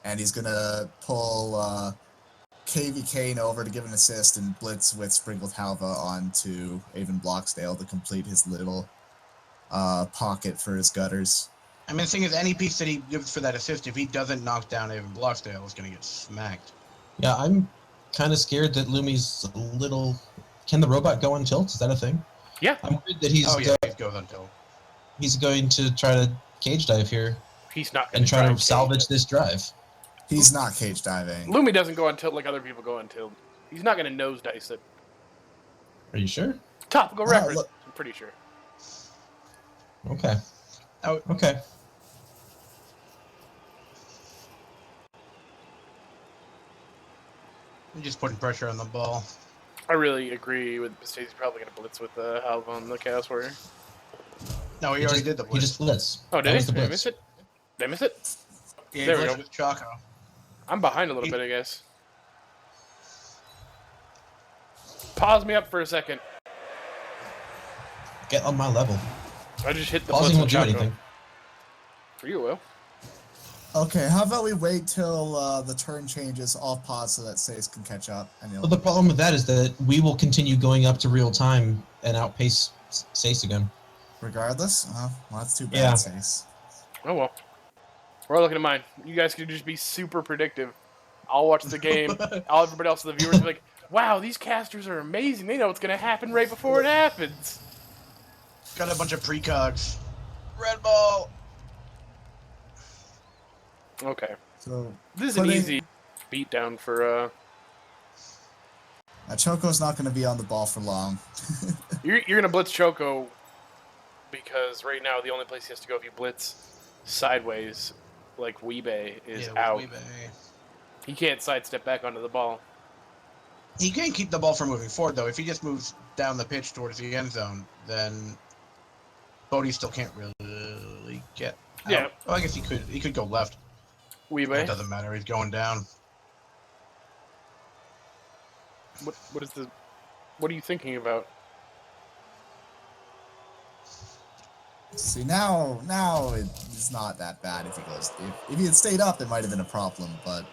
and he's gonna pull KV Kane over to give an assist and blitz with Sprinkled Halva onto Avon Bloxdale to complete his little pocket for his gutters. I mean, the thing is, any piece that he gives for that assist, if he doesn't knock down Avon Bloxdale, is going to get smacked. Yeah, I'm kind of scared that Lumi's a little. Can the robot go on tilt? Is that a thing? Yeah. I'm worried that he's Oh, yeah. goes until. He's going to try to cage dive here He's not going and try to cage salvage dive. this drive. He's not cage diving. Lumi doesn't go until like other people go until. He's not going to nose dice it. Are you sure? Topical reference. Look. I'm pretty sure. Okay. Oh. Okay. You're just putting pressure on the ball. I really agree with Stacy's probably going to blitz with Halv on the Chaos Warrior. No, he already did the blitz. He just blitzed. Oh, That did was he? the Did I blitz. miss it? Did I miss it? Yeah, There we blitzed go. with Choco. I'm behind a little bit, I guess. Pause me up for a second. Get on my level. I just hit the Pausing blitz won't with do Choco. anything. For you, Will. Okay, how about we wait till the turn changes off pause so that Sace can catch up? And But the problem with that is that we will continue going up to real time and outpace Sace again. regardless? Well, that's too bad, Yeah. Sace. Oh, well. We're all looking at mine. You guys can just be super predictive. I'll watch the game. All everybody else, the viewers, will be like, wow, these casters are amazing. They know what's going to happen right before it happens. Got a bunch of precogs. Red ball. Okay. So This is an easy beatdown for... Choco's not going to be on the ball for long. You're going to blitz Choco because right now the only place he has to go if you blitz sideways, like Weebay, is out. Weebay. He can't sidestep back onto the ball. He can keep the ball from moving forward, though. If he just moves down the pitch towards the end zone, then Bodie still can't really get out. Yeah. Oh, I guess he could. He could go left. Weebay. It doesn't matter. He's going down. What are you thinking about? See, now it's not that bad if he goes. If he had stayed up, it might have been a problem, but...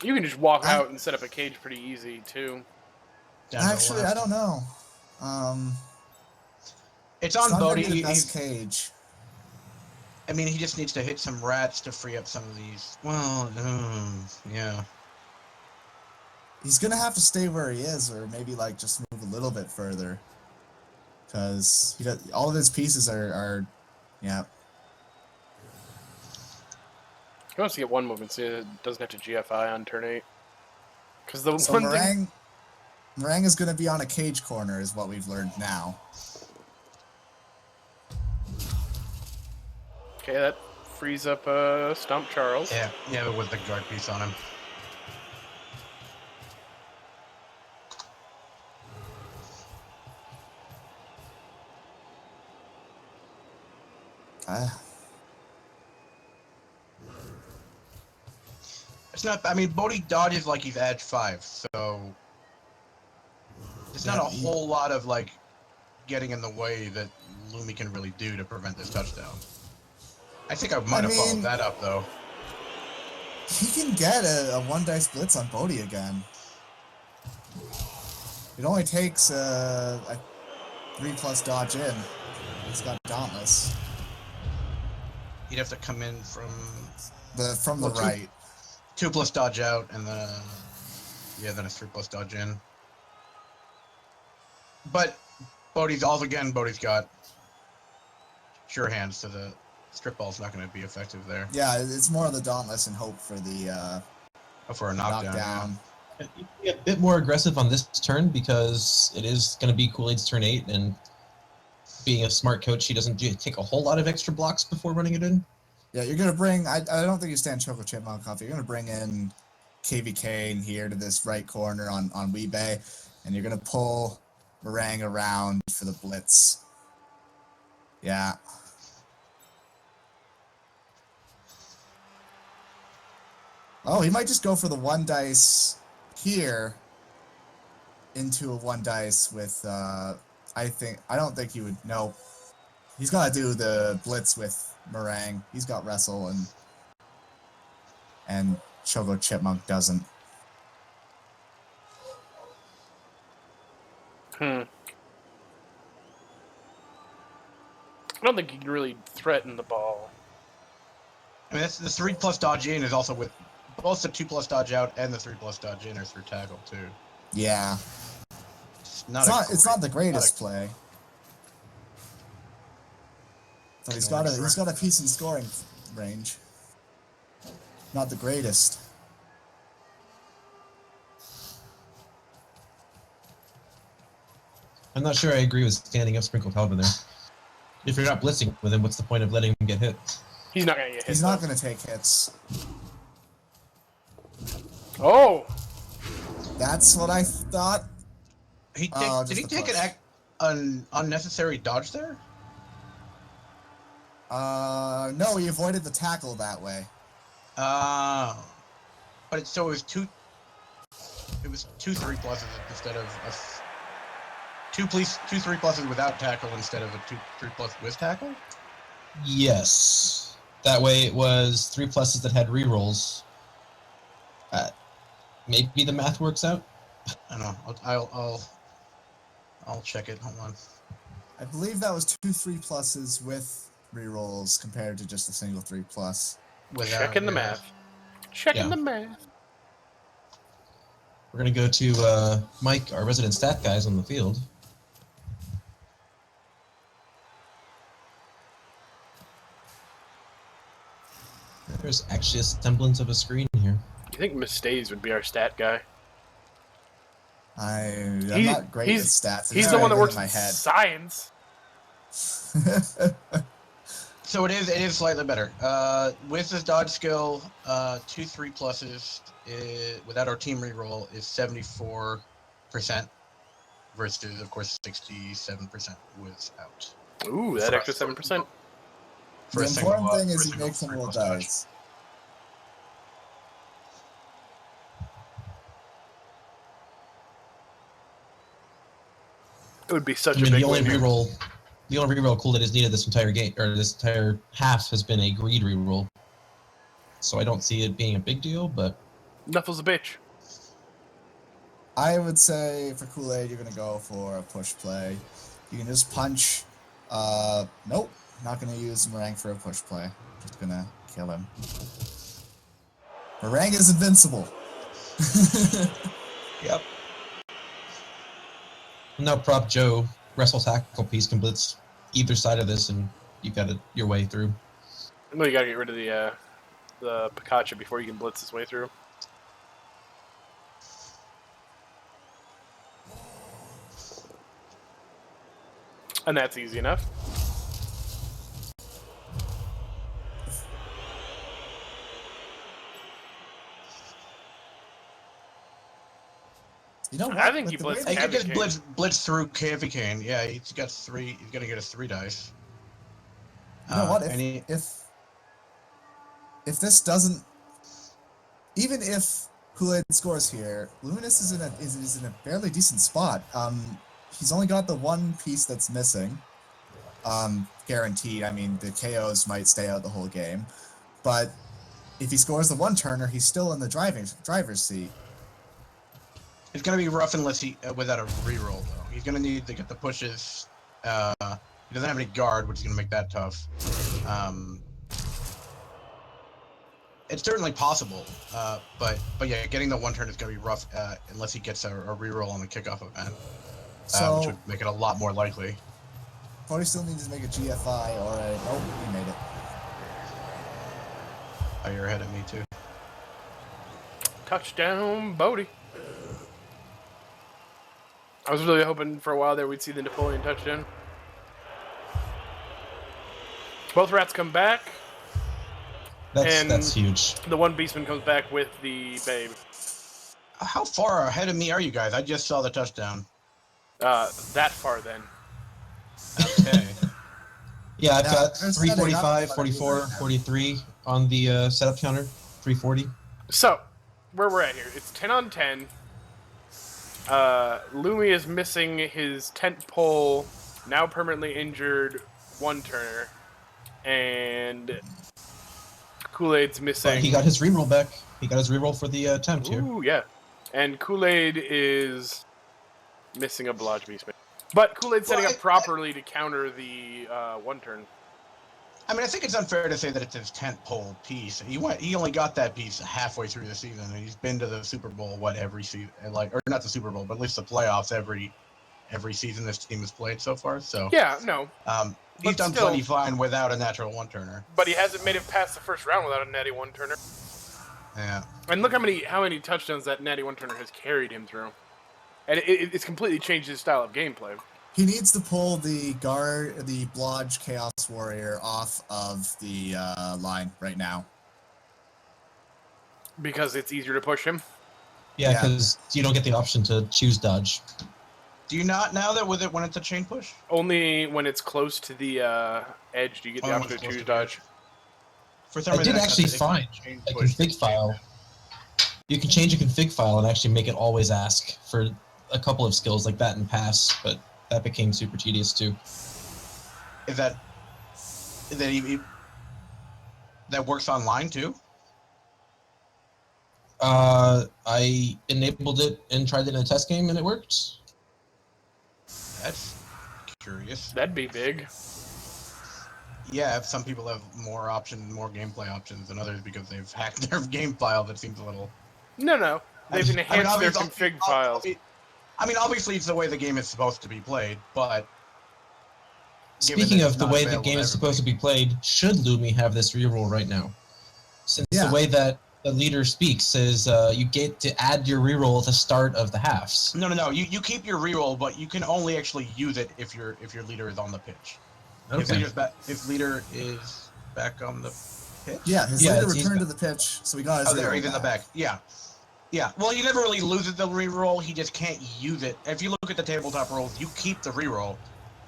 You can just walk out and set up a cage pretty easy, too. Actually, I don't know. It's on Bodie. The best cage. I mean, he just needs to hit some rats to free up some of these. Well, yeah. He's gonna have to stay where he is, or maybe like just move a little bit further, because all of his pieces are, yeah. He wants to get one move and see it doesn't have to GFI on turn 8. Because the So one thing... Meringue is gonna be on a cage corner, is what we've learned now. Okay, that frees up Stomp Charles. Yeah, but with the guard piece on him. It's not. I mean, Bodie dodges like he's edge 5, so there's not a whole lot of like getting in the way that Lumi can really do to prevent this touchdown. I think I might have followed that up though. He can get a one dice blitz on Bodie again. It only takes a 3+ dodge in. He's got Dauntless. You'd have to come in from the right. 2+ dodge out, and then then a 3+ dodge in. But Bodie's got sure hands, so the strip ball's not going to be effective there. Yeah, it's more of the Dauntless and hope for the for a knockdown. You can be a bit more aggressive on this turn because it is going to be Kool-Aid's turn 8, and being a smart coach, he doesn't take a whole lot of extra blocks before running it in. Yeah, you're gonna bring. I don't think you stand Choco Chipmunk off. You're gonna bring in KVK in here to this right corner on Weebay, and you're gonna pull Meringue around for the blitz. Yeah. Oh, he might just go for the one dice here into a one dice with. I don't think he would. No, he's gotta do the blitz with Meringue. He's got wrestle and Choco Chipmunk doesn't. I don't think he can really threaten the ball. I mean, the 3+ dodge in is also with both the 2+ dodge out and the 3+ dodge in are through tackle too. Yeah. It's not the greatest play. But he's got a decent scoring range. Not the greatest. I'm not sure I agree with standing up Sprinkle Calvin there. If you're not blitzing with him, what's the point of letting him get hit? He's not gonna get hit. He's not gonna take hits. Oh! That's what I thought. Did he take an unnecessary dodge there? No, he avoided the tackle that way. But it was two 3+ instead of two 3+ without tackle instead of a 3+ with tackle. Yes, that way it was 3+ that had rerolls. Maybe the math works out. I don't know. I'll check it. Hold on. I believe that was 2 3+ with rerolls compared to just a single 3+. Checking the math. Checking the math. We're gonna go to Mike, our resident stat guys on the field. There's actually a semblance of a screen here. You think Mistays would be our stat guy? I'm not great with stats. He's the one that works in my in head. science. So it is slightly better. With his dodge skill, 2 3+ without our team reroll is 74% versus, of course, 67% without. Ooh, that extra 7%. The important thing is he makes some roll dice. It would be such a big the only win here. reroll cool that is needed this entire game, or this entire half, has been a greed reroll. So I don't see it being a big deal, but... Nuffle's a bitch. I would say for Kool-Aid, you're going to go for a push play. You can just punch. Nope. Not going to use Meringue for a push play. Just going to kill him. Meringue is invincible. Yep. Now Prop Joe, wrestle tackle piece, can blitz either side of this, and you've got your way through. No, you gotta get rid of the Pikachu before you can blitz his way through. And that's easy enough. You know what? I think he blitzed He can just Candy Cane. blitz through Candy Cane. Yeah, he's got 3. He's gonna get a 3 dice. You know what? If this doesn't, even if Kool-Aid scores here, Luminous is in a fairly decent spot. He's only got the one piece that's missing. Guaranteed. I mean, the KOs might stay out the whole game, but if he scores the one-turner, he's still in the driver's seat. It's gonna be rough unless he without a reroll though. He's gonna need to get the pushes. He doesn't have any guard, which is gonna make that tough. It's certainly possible, but yeah, getting the one turn is gonna be rough unless he gets a reroll on the kickoff event, which would make it a lot more likely. Probably still needs to make a GFI or a. Oh, he made it. Oh, you're ahead of me too. Touchdown, Bodie. I was really hoping for a while there we'd see the Napoleon touchdown. Both rats come back. That's huge. The one beastman comes back with the babe. How far ahead of me are you guys? I just saw the touchdown. That far then. Okay. Yeah, I've got 345, 44, 43 on the setup counter. 340. So, where we're at here, it's 10 on 10. Lumi is missing his tent pole, now permanently injured one-turner, and Kool-Aid's missing. But he got his reroll back. He got his reroll for the attempt here. Ooh, yeah. And Kool-Aid is missing a Blodge Beastman. But Kool-Aid's setting up properly to counter the one-turn. I mean, I think it's unfair to say that it's his tentpole piece. He only got that piece halfway through the season, and he's been to the Super Bowl every season, or not the Super Bowl, but at least the playoffs every every season this team has played so far. So Yeah, no. He's done still- plenty fine without a natural one-turner. But he hasn't made it past the first round without a natty one-turner. Yeah. And look how many touchdowns that natty one-turner has carried him through. And it's completely changed his style of gameplay. He needs to pull the Blodge Chaos Warrior off of the line right now. Because it's easier to push him. Yeah, because you don't get the option to choose dodge. Do you not now that with it when it's a chain push? Only when it's close to the edge do you get the option to choose dodge. For some I reason, did actually find a config file. You can change a config file and actually make it always ask for a couple of skills like that in pass, but that became super tedious too. Is that that works online too? I enabled it and tried it in a test game and it worked. That's curious. That'd be big. Yeah, if some people have more gameplay options than others because they've hacked their game file, that seems a little... No. They've enhanced their config files. I mean, obviously it's the way the game is supposed to be played, but... Speaking of the way the game is supposed to be played, should Lumi have this reroll right now? Since the way that the leader speaks is you get to add your reroll at the start of the halves. No. You keep your reroll, but you can only actually use it if your leader is on the pitch. Okay. If leader is back on the pitch. Yeah, his leader returned to the pitch, so he got his. Oh, there he's in the back. Yeah. Well, he never really loses the reroll. He just can't use it. If you look at the tabletop rules, you keep the reroll.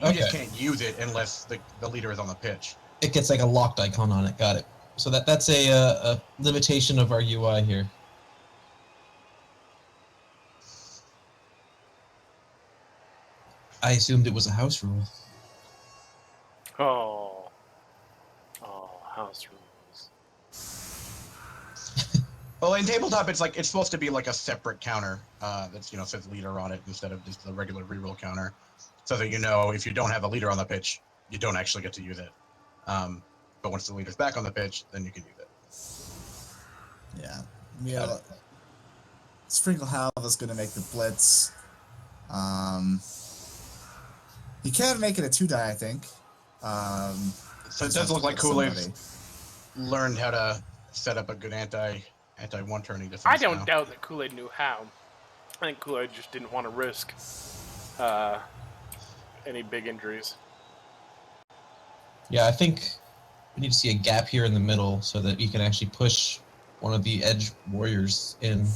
You just can't use it unless the leader is on the pitch. It gets like a locked icon on it. Got it. So that's a limitation of our UI here. I assumed it was a house rule. Oh, house rules. Well, in tabletop, it's supposed to be like a separate counter that's says leader on it instead of just the regular reroll counter, so that if you don't have a leader on the pitch, you don't actually get to use it. But once the leader's back on the pitch, then you can use it. Yeah. Sprinkle Halve is going to make the blitz. He can make it a 2-die, I think. So it does look like Kool-Aid learned how to set up a good anti-one-turning defense. I don't doubt that Kool-Aid knew how. I think Kool-Aid just didn't want to risk any big injuries. Yeah, I think we need to see a gap here in the middle so that you can actually push one of the edge warriors in.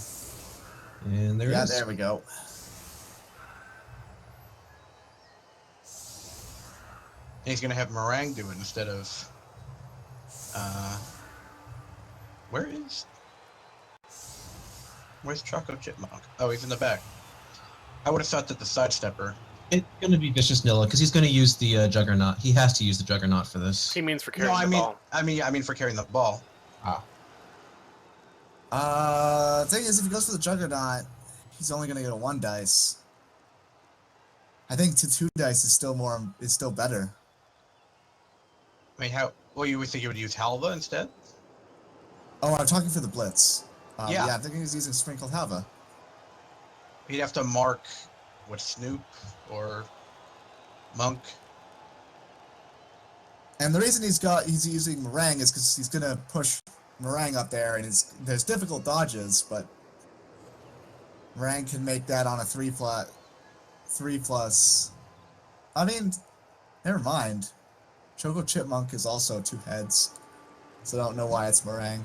And there it is. Yeah, there we go. And he's going to have Meringue do it instead of... Where's Choco Chipmunk? Oh, he's in the back. I would have thought that the sidestepper... It's going to be Vicious Nilla because he's going to use the Juggernaut. He has to use the Juggernaut for this. He means for carrying the ball. I mean for carrying the ball. The thing is, if he goes for the Juggernaut, he's only going to get a 1 dice. I think 2 dice is still better. I mean, you would think you would use Halva instead? Oh, I'm talking for the blitz. Yeah, I'm thinking he's using Sprinkled Halva. He'd have to mark with Snoop or Monk. And the reason he's using Meringue is because he's gonna push Meringue up there, and there's difficult dodges, but Meringue can make that on a 3+. I mean, never mind. Choco Chipmunk is also 2 heads, so I don't know why it's Meringue.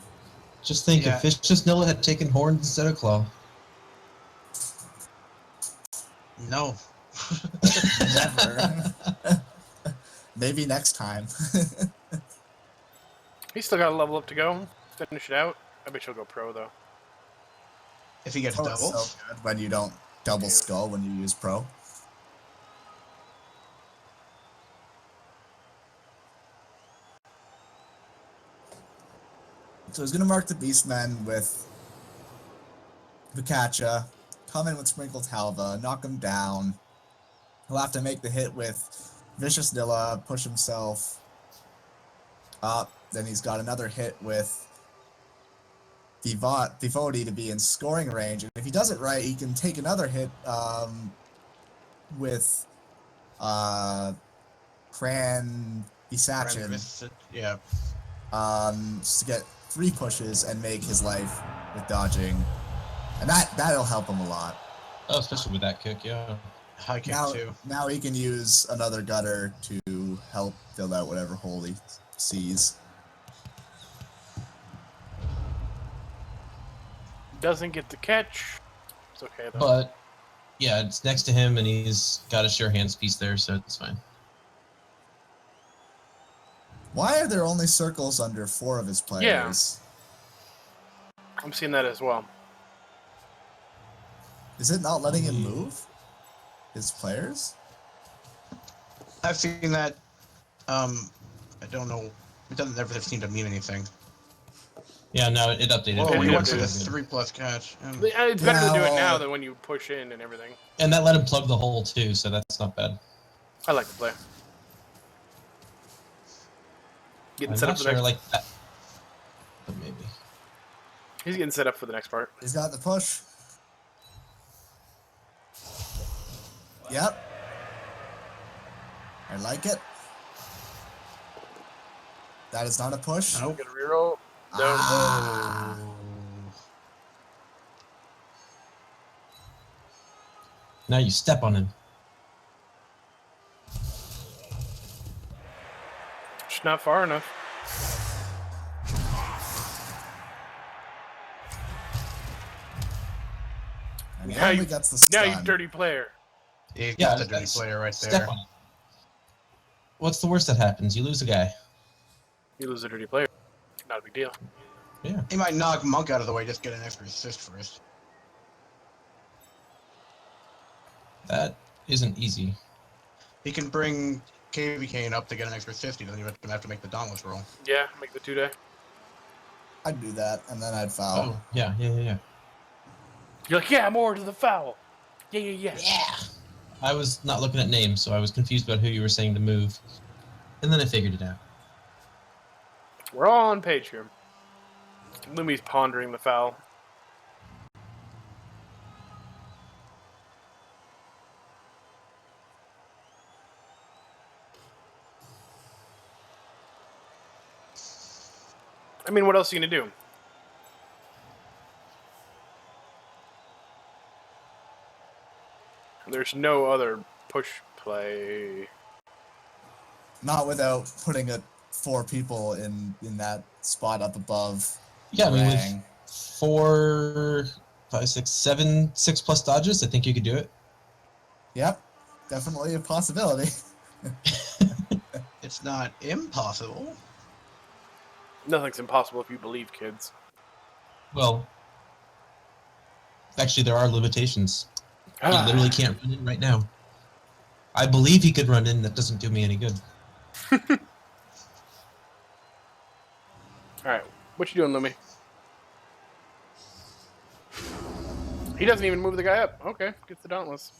Just think if Vicious Nilla had taken horns instead of claw. No. Never. Maybe next time. He's still got a level up to go. Finish it out. I bet he'll go pro, though. If he gets It's doubles. so good when you don't double skull when you use pro. So he's going to mark the Beastmen with Vikacha, come in with Sprinkled Halva, knock him down. He'll have to make the hit with Vicious Nilla, push himself up. Then he's got another hit with Devotee to be in scoring range. And if he does it right, he can take another hit with Cran Bisachin Yeah. just to get 3 pushes and make his life with dodging. And that'll help him a lot. Oh, especially with that kick, yeah. High kick too. Now he can use another gutter to help fill out whatever hole he sees. Doesn't get the catch. It's okay though. But yeah, it's next to him, and he's got a sure hands piece there, so it's fine. Why are there only circles under 4 of his players? I'm seeing that as well. Is it not letting him move his players? I've seen that. I don't know. It doesn't ever seem to mean anything. Yeah, no, it updated. Oh, Yeah, he it went for the updated. 3+ catch. It's better to do it Now- now than when you push in and everything. And that let him plug the hole too, so that's not bad. I like the play. Getting I'm set not up for the sure next. like that, but maybe. He's getting set up for the next part. He's got the push. Yep. I like it. That is not a push. Nope. Get a reroll. No. Ah. Now you step on him. Just not far enough. And he Now only you- gets the Now stun. you dirty player. He's Yeah, got the dirty that's- player right Step there. on it. What's the worst that happens? You lose a guy. You lose a dirty player. Not a big deal. Yeah. He might knock Monk out of the way, just get an extra assist first. That isn't easy. He can bring KV Kane up to get an extra assist. He doesn't even have to make the Dauntless roll. Yeah, make the 2-day. I'd do that, and then I'd foul. Oh, yeah. You're like, yeah, more to the foul. Yeah. Yeah. I was not looking at names, so I was confused about who you were saying to move. And then I figured it out. We're all on page here. Lumi's pondering the foul. I mean, what else are you gonna do? There's no other push play. Not without putting 4 people in that spot up above. Yeah, I mean, with Rang. 4, 5, 6, 7, 6+ dodges, I think you could do it. Yep, definitely a possibility. It's not impossible. Nothing's impossible if you believe, kids. Well, actually, there are limitations. He literally can't run in right now. I believe he could run in. That doesn't do me any good. Alright, what you doing, Lumi? He doesn't even move the guy up. Okay, gets the Dauntless.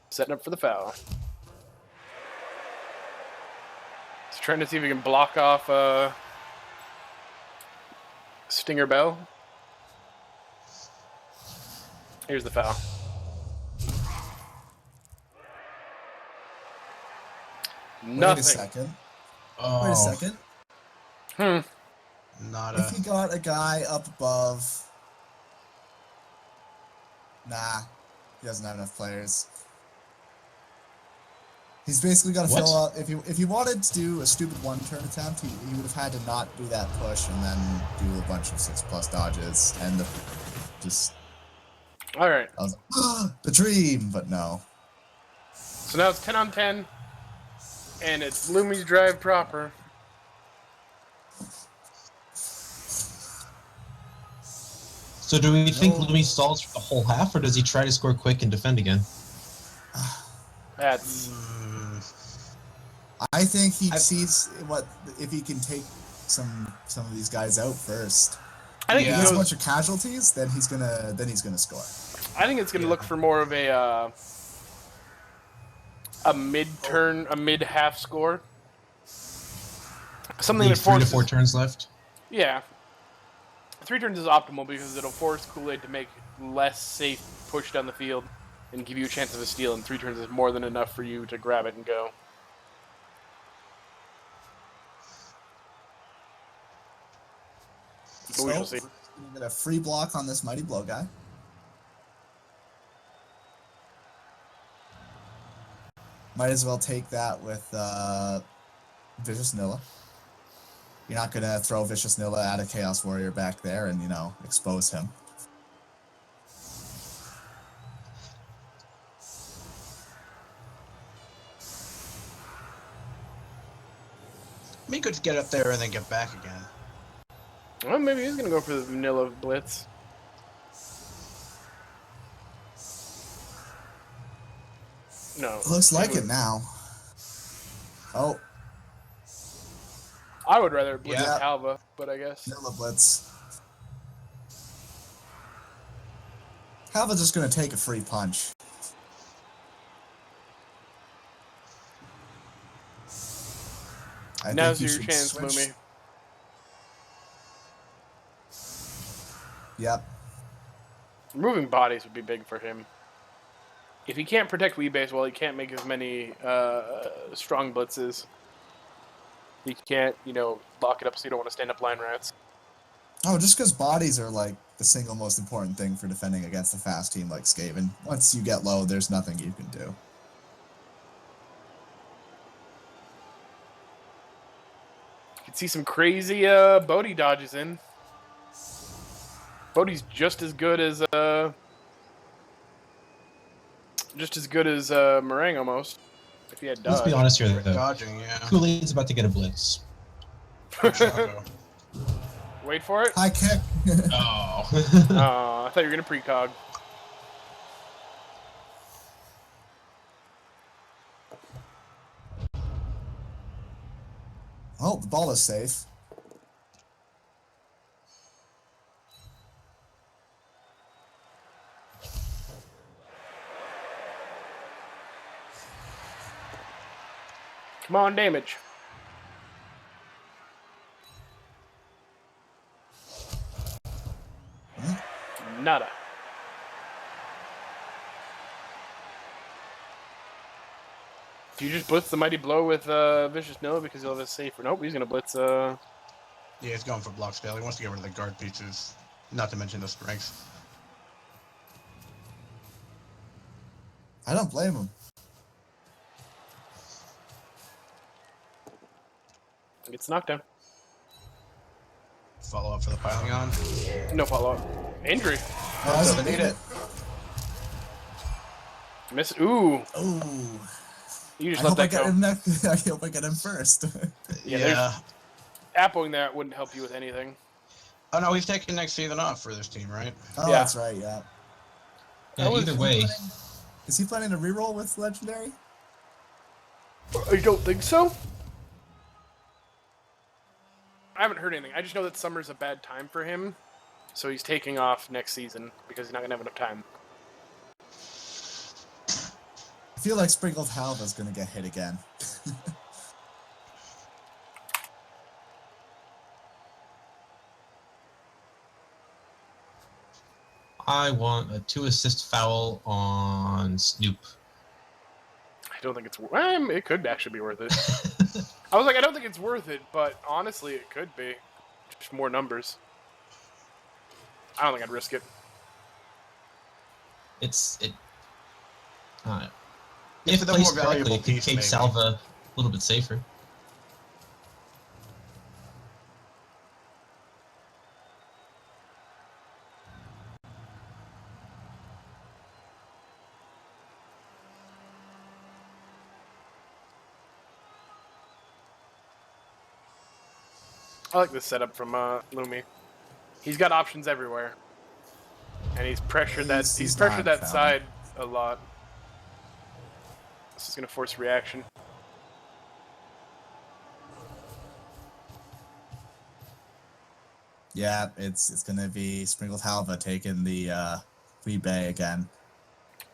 Setting up for the foul. He's trying to see if he can block off Stinger Bell. Here's the foul. Nothing. Wait a second. Oh. Wait a second. Not If a. he got a guy up above... Nah. He doesn't have enough players. He's basically got to What? fill out... If he wanted to do a stupid 1-turn attempt, he would have had to not do that push and then do a bunch of 6+ dodges. And just... Alright, I was like, the dream! But no. so now it's 10 on 10. And it's Lumi's drive proper. So do we think No. Lumi stalls for the whole half, or does he try to score quick and defend again? That's... I think he sees what if he can take some of these guys out first. I think If he he has a goes, bunch of casualties, then he's gonna score. I think it's going to look for more of a mid-turn, a mid-half score. Something Leave that 3 to forces... 4 turns left. Yeah. 3 turns is optimal because it'll force Kool-Aid to make less safe push down the field. and give you a chance of a steal, and 3 turns is more than enough for you to grab it and go. But we shall see. We're gonna get a free block on this Mighty Blow guy. Might as well take that with Vicious Nilla. You're not gonna throw Vicious Nilla at a Chaos Warrior back there and, you know, expose him. I mean, you could get up there and then get back again. Well, maybe he's going to go for the vanilla blitz. No. Looks like it now. Oh. I would rather blitz Yeah. Halva, but I guess. Nilla Blitz. Halva's just gonna take a free punch. I Now's think you your should chance, switch. Moomy. Yep. Removing bodies would be big for him. If he can't protect Weebase, well, he can't make as many strong blitzes. He can't, you know, lock it up so you don't want to stand up line rats. Oh, just because bodies are like the single most important thing for defending against a fast team like Skaven. Once you get low, there's nothing you can do. You can see some crazy Bodhi dodges in. Bodhi's just as good as Meringue almost. If he had dodge. Let's be honest here, though. Dodging, yeah. Kool-Aid's about to get a blitz. Chaco. Wait for it. High kick. Oh. Oh, I thought you were gonna precog. Oh, the ball is safe. Come on, damage. Nada. Do you just blitz the Mighty Blow with Vicious Nilla because he'll have a safer? Nope, he's gonna blitz. Yeah, he's going for block scale. He wants to get rid of the guard pieces, not to mention the strengths. I don't blame him. Gets knocked down. Follow up for the piling on. No follow up. Injury. Oh, Doesn't need it. Miss. Ooh. Ooh. You just I let hope I that get go. him next. I hope I get him first. Yeah. Appling that wouldn't help you with anything. Oh no, he's taking next season off for this team, right? Oh, Yeah. that's right. Yeah. Yeah, either way. Is he planning to reroll with Legendary? I don't think so. I haven't heard anything. I just know that summer's a bad time for him, so he's taking off next season because he's not gonna have enough time. I feel like Sprinkled Halva's gonna get hit again. I want a 2-assist foul on Snoop. I don't think it's. It could actually be worth it. I was like, I don't think it's worth it, but honestly, it could be. Just more numbers. I don't think I'd risk it. Yeah, if for the placed more correctly, valuable it could piece, keep maybe. Salva a little bit safer. I like this setup from Lumi. He's got options everywhere, and he's pressured He's pressured not that side a lot. This is gonna force reaction. Yeah, it's gonna be Sprinkled Halva taking the Weebay again.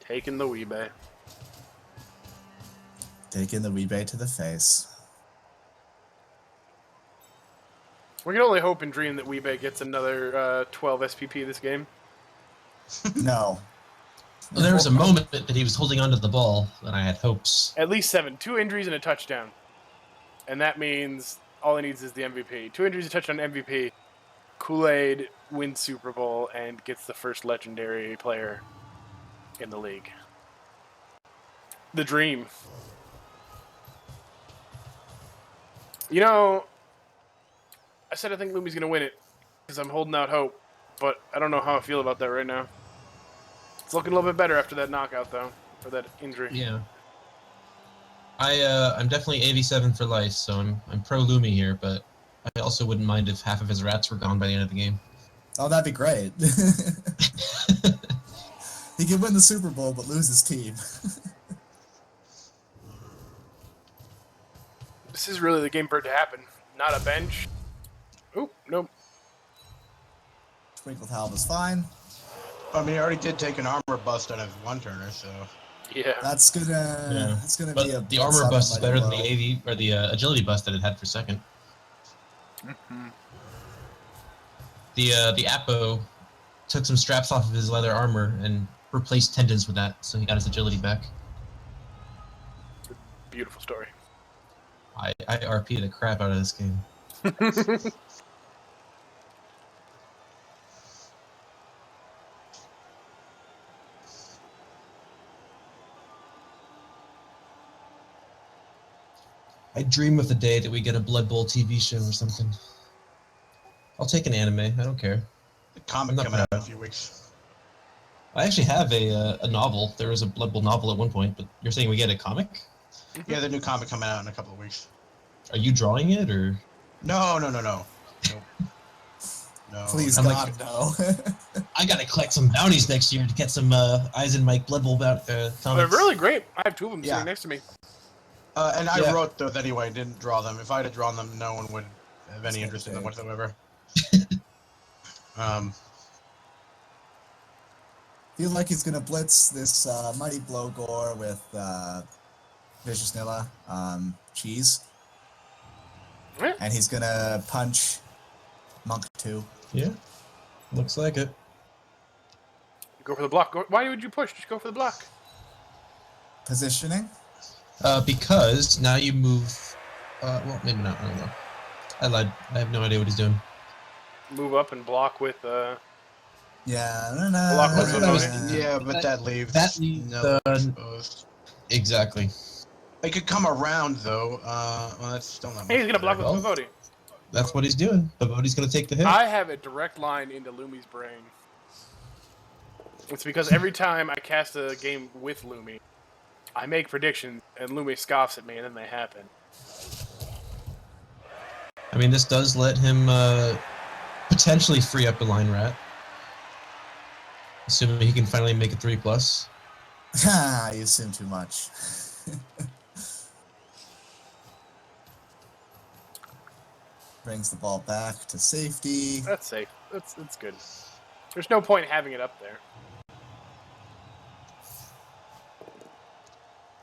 Taking the Weebay. Taking the Weebay to the face. We can only hope and dream that Weebay gets another 12 SPP this game. No. Well, there was a moment that he was holding onto the ball, and I had hopes. At least 7. 2 injuries and a touchdown. And that means all he needs is the MVP. 2 injuries, a touchdown, MVP. Kool-Aid wins Super Bowl and gets the first legendary player in the league. The dream. You know, I said I think Lumi's going to win it because I'm holding out hope, but I don't know how I feel about that right now. It's looking a little bit better after that knockout, though, or that injury. Yeah. I'm definitely AV7 for life, so I'm pro Lumi here, but I also wouldn't mind if half of his rats were gone by the end of the game. Oh, that'd be great. He could win the Super Bowl, but lose his team. This is really the game for it to happen. Not a bench. Oop, nope. Sprinkled Halve is fine. I mean, he already did take an armor bust on his one-turner, so... Yeah. That's gonna But be a the armor bust is better than the blow. AV or the agility bust that it had for second. Mm-hmm. The Apo took some straps off of his leather armor and replaced tendons with that, so he got his agility back. Beautiful story. I RP the crap out of this game. I dream of the day that we get a Blood Bowl TV show or something. I'll take an anime. I don't care. The comic coming out in a few weeks. I actually have a novel. There was a Blood Bowl novel at one point, but you're saying we get a comic? Yeah, the new comic coming out in a couple of weeks. Are you drawing it, or? No. Nope. No. Please, I'm God, like- no. I gotta collect some bounties next year to get some Eyes and Mike Blood Bowl comics. They're really great. I have 2 of them Yeah. sitting next to me. And I Yeah. wrote those anyway, didn't draw them. If I had drawn them, no one would have any interest in them whatsoever. Feel like he's gonna blitz this Mighty Blow Gore with Vicious Nilla, Cheese, Yeah. and he's gonna punch Monk 2. Yeah, looks like it. Go for the block. Why would you push? Just go for the block. Positioning. Because now you move. Well, maybe not. I don't know. I lied. I have no idea what he's doing. Move up and block with. Yeah, Block That's what I was- Yeah, but that leaves That leaves, no exposed. Exactly. It could come around though. Well, that's still not. Hey, he's gonna block with Well. Vivodi. That's what he's doing. Vivodi's gonna take the hit. I have a direct line into Lumi's brain. It's because every time I cast a game with Lumi, I make predictions and Lumi scoffs at me, and then they happen. I mean, this does let him potentially free up a line rat, assuming he can finally make a 3+. You assume too much. Brings the ball back to safety. That's safe. That's good. There's no point in having it up there.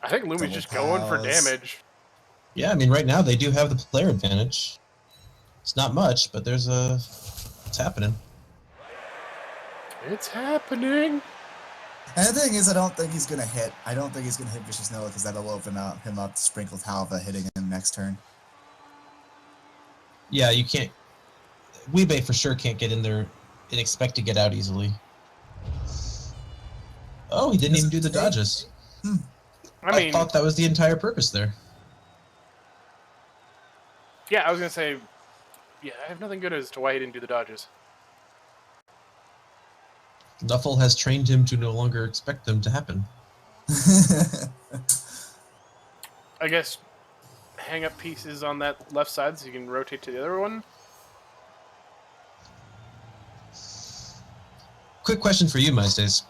I think Lumi's Double just going for pause. damage. Yeah, I mean, right now they do have the player advantage. It's not much, but there's a. It's happening. It's happening. And the thing is, I don't think he's gonna hit. I don't think he's gonna hit Vicious Nilla because that'll open him up to Sprinkled Halva hitting him next turn. Yeah, you can't. Weebay for sure can't get in there and expect to get out easily. Oh, he didn't even do the dodges. I mean, thought that was the entire purpose there. yeah, I was gonna say, yeah, I have nothing good as to why he didn't do the dodges. Nuffle has trained him to no longer expect them to happen. I guess hang up pieces on that left side so you can rotate to the other one. Quick question for you, MyStace.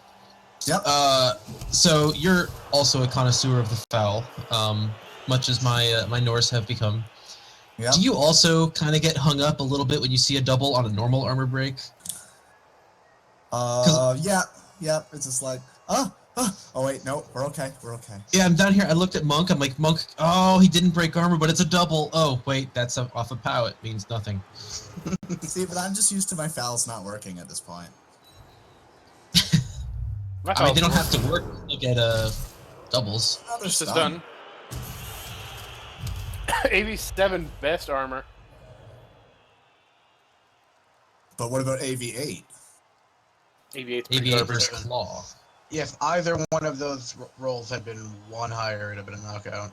Yep. So you're also a connoisseur of the foul, much as my Norse have become. Yep. Do you also kind of get hung up a little bit when you see a double on a normal armor break? Yeah. It's just like, oh wait, no, we're okay. Yeah, I'm down here. I looked at Monk. I'm like, Monk, oh, he didn't break armor, but it's a double. Oh, wait, that's off a POW. It means nothing. See, but I'm just used to my fouls not working at this point. I mean, they don't have to work to get doubles. Another Just stun. done. AV7 best armor. But what about AV8? AV8's pretty Aviator's garbage. Claw. If either one of those rolls had been one higher, it'd have been a knockout.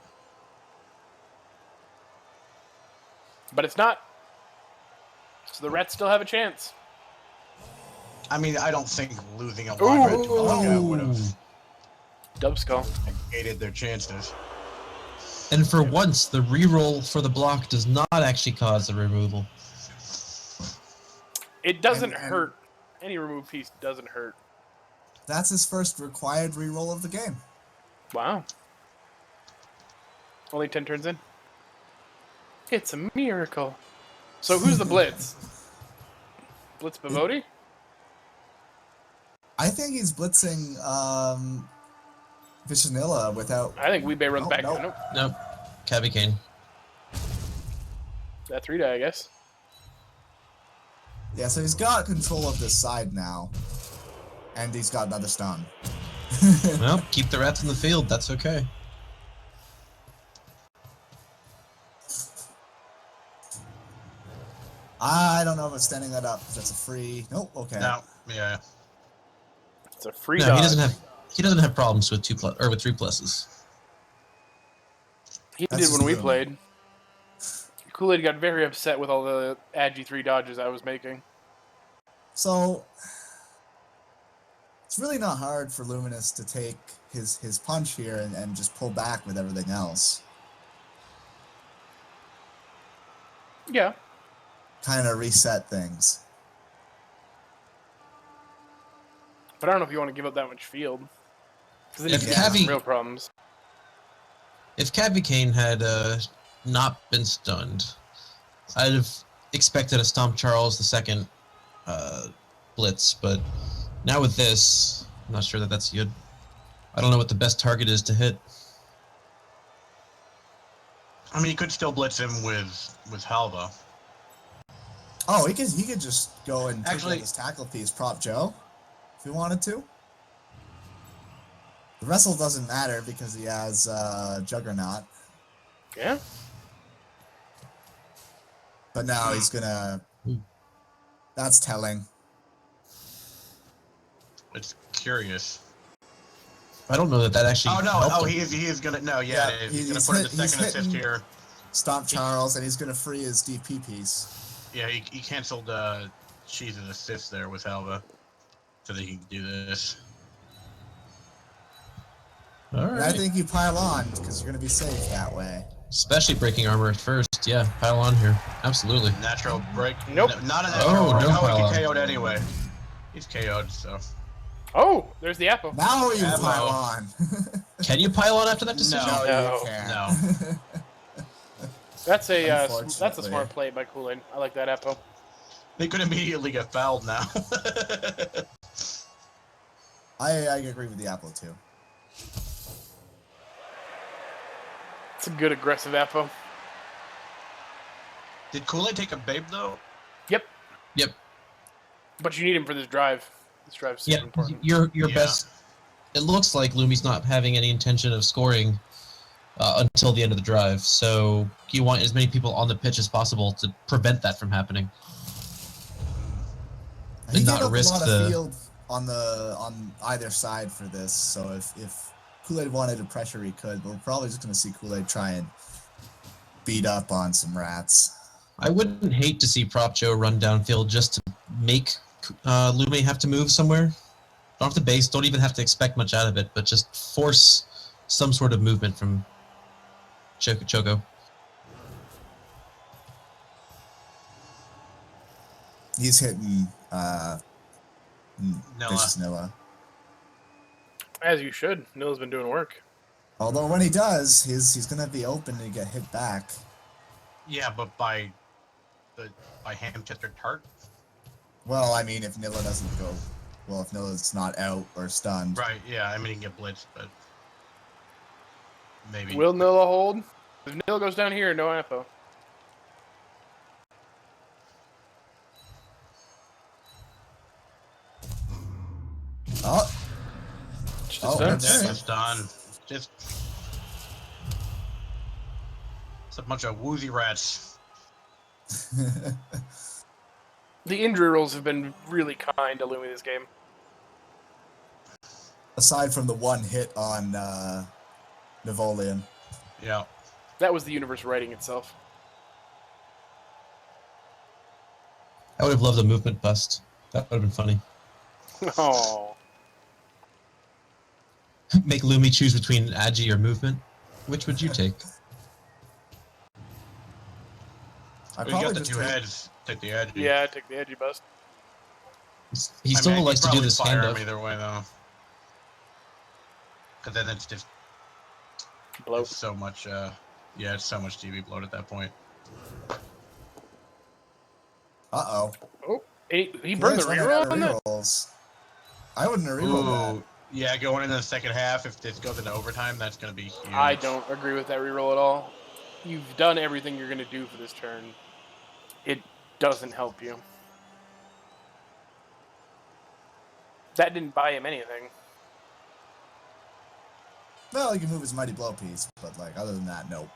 But it's not. So the Rats still have a chance. I mean, I don't think losing a line red to a knockout would have Dub Skull. negated their chances. And for once, the reroll for the block does not actually cause the removal. It doesn't And- hurt. Any removed piece doesn't hurt. That's his first required reroll of the game. Wow. Only 10 turns in. It's a miracle. So who's the Blitz? Blitz Bavoti? I think he's blitzing Vishanilla without. I think Weebay runs Oh, back. no. Nope. Nope. Cabby Kane. That 3-die, I guess. Yeah, so he's got control of this side now. And he's got another stun. Well, keep the Rats in the field. That's okay. I don't know if it's standing that up, because that's a free. Nope, okay. No, yeah. It's a free No, dodge. he doesn't have problems with 2+ or with 3+. He That's did just when we the- played. Kool-Aid got very upset with all the Agi 3 dodges I was making. So, it's really not hard for Luminous to take his punch here and just pull back with everything else. Yeah. Kind of reset things. But I don't know if you want to give up that much field. Because then you If can have some Cabby- real problems. If Cabby Kane had not been stunned, I'd have expected a Stomp Charles II blitz, but now with this, I'm not sure that that's good. I don't know what the best target is to hit. I mean, you could still blitz him with Halva. Oh, he could just go and take Actually- out this tackle piece, prop Joe, if he wanted to. The wrestle doesn't matter because he has Juggernaut, Yeah. but now he's gonna. That's telling. It's curious. I don't know that actually. Oh no! helped Oh, him. he is gonna. No, yeah, Yeah, he's gonna he's put in hit- the he's second assist hitting- here. Stomp Charles, and he's gonna free his DP piece. Yeah, he canceled Cheese's assist there with Halva, so that he can do this. All And I right. think you pile on because you're gonna be safe that way. Especially breaking armor at first. Yeah, pile on here. Absolutely. Natural break. Nope. Not a Oh, natural break. no Oh, he pile-on. get KO'd anyway. He's KO'd, so. Oh, there's the apple. Now you Ammo. pile on. Can you pile on after that decision? No. No. you can't. No. That's a Unfortunately. smart play by Kool-Aid. I like that apple. They could immediately get fouled now. I agree with the apple too. It's a good aggressive apple. Did Kool-Aid take a babe though? Yep. Yep. But you need him for this drive. This drive's super Yeah, important. your Yeah. best. It looks like Lumi's not having any intention of scoring until the end of the drive, so you want as many people on the pitch as possible to prevent that from happening. He And gave not up risk a lot the- of field on either side for this, so if Kool-Aid wanted to pressure, he could. But we're probably just gonna see Kool-Aid try and beat up on some rats. I wouldn't hate to see Prop Joe run downfield just to make Lumi have to move somewhere. Don't have to base, don't even have to expect much out of it, but just force some sort of movement from Choco. He's hitting Nilla. Vicious Nilla. As you should. Nilla's been doing work. Although when he does, he's gonna be open to get hit back. Yeah, but by ham-chested tart. Well, I mean, if Nilla doesn't go, well, if Nilla's not out or stunned, Right. Yeah. I mean, he can get blitzed, but maybe. Will Nilla hold? If Nilla goes down here, no apple. oh, Oh, done. that's It's done. Just it's a bunch of woozy rats. The injury rules have been really kind to Lumi this game. aside from the one hit on Nivolian. Yeah. That was the universe writing itself. I would have loved a movement bust. That would have been funny. Oh, Make Lumi choose between Agi or movement. Which would you take? I You probably got the just two take- heads. Take the edge. yeah, take the edgy bust. He still likes to do this fire handoff. him either way though. Because then it's just Bloat. it's so much. Yeah, it's so much TV bloat at that point. Uh-oh. Oh, he burned the reroll on that? Rerolls. I wouldn't have rerolled Ooh, yeah, going into the second half, if this goes into overtime, that's going to be huge. I don't agree with that reroll at all. You've done everything you're going to do for this turn. It doesn't help you. That didn't buy him anything. that. Well, he can move his Mighty Blow piece, but like other than that, nope.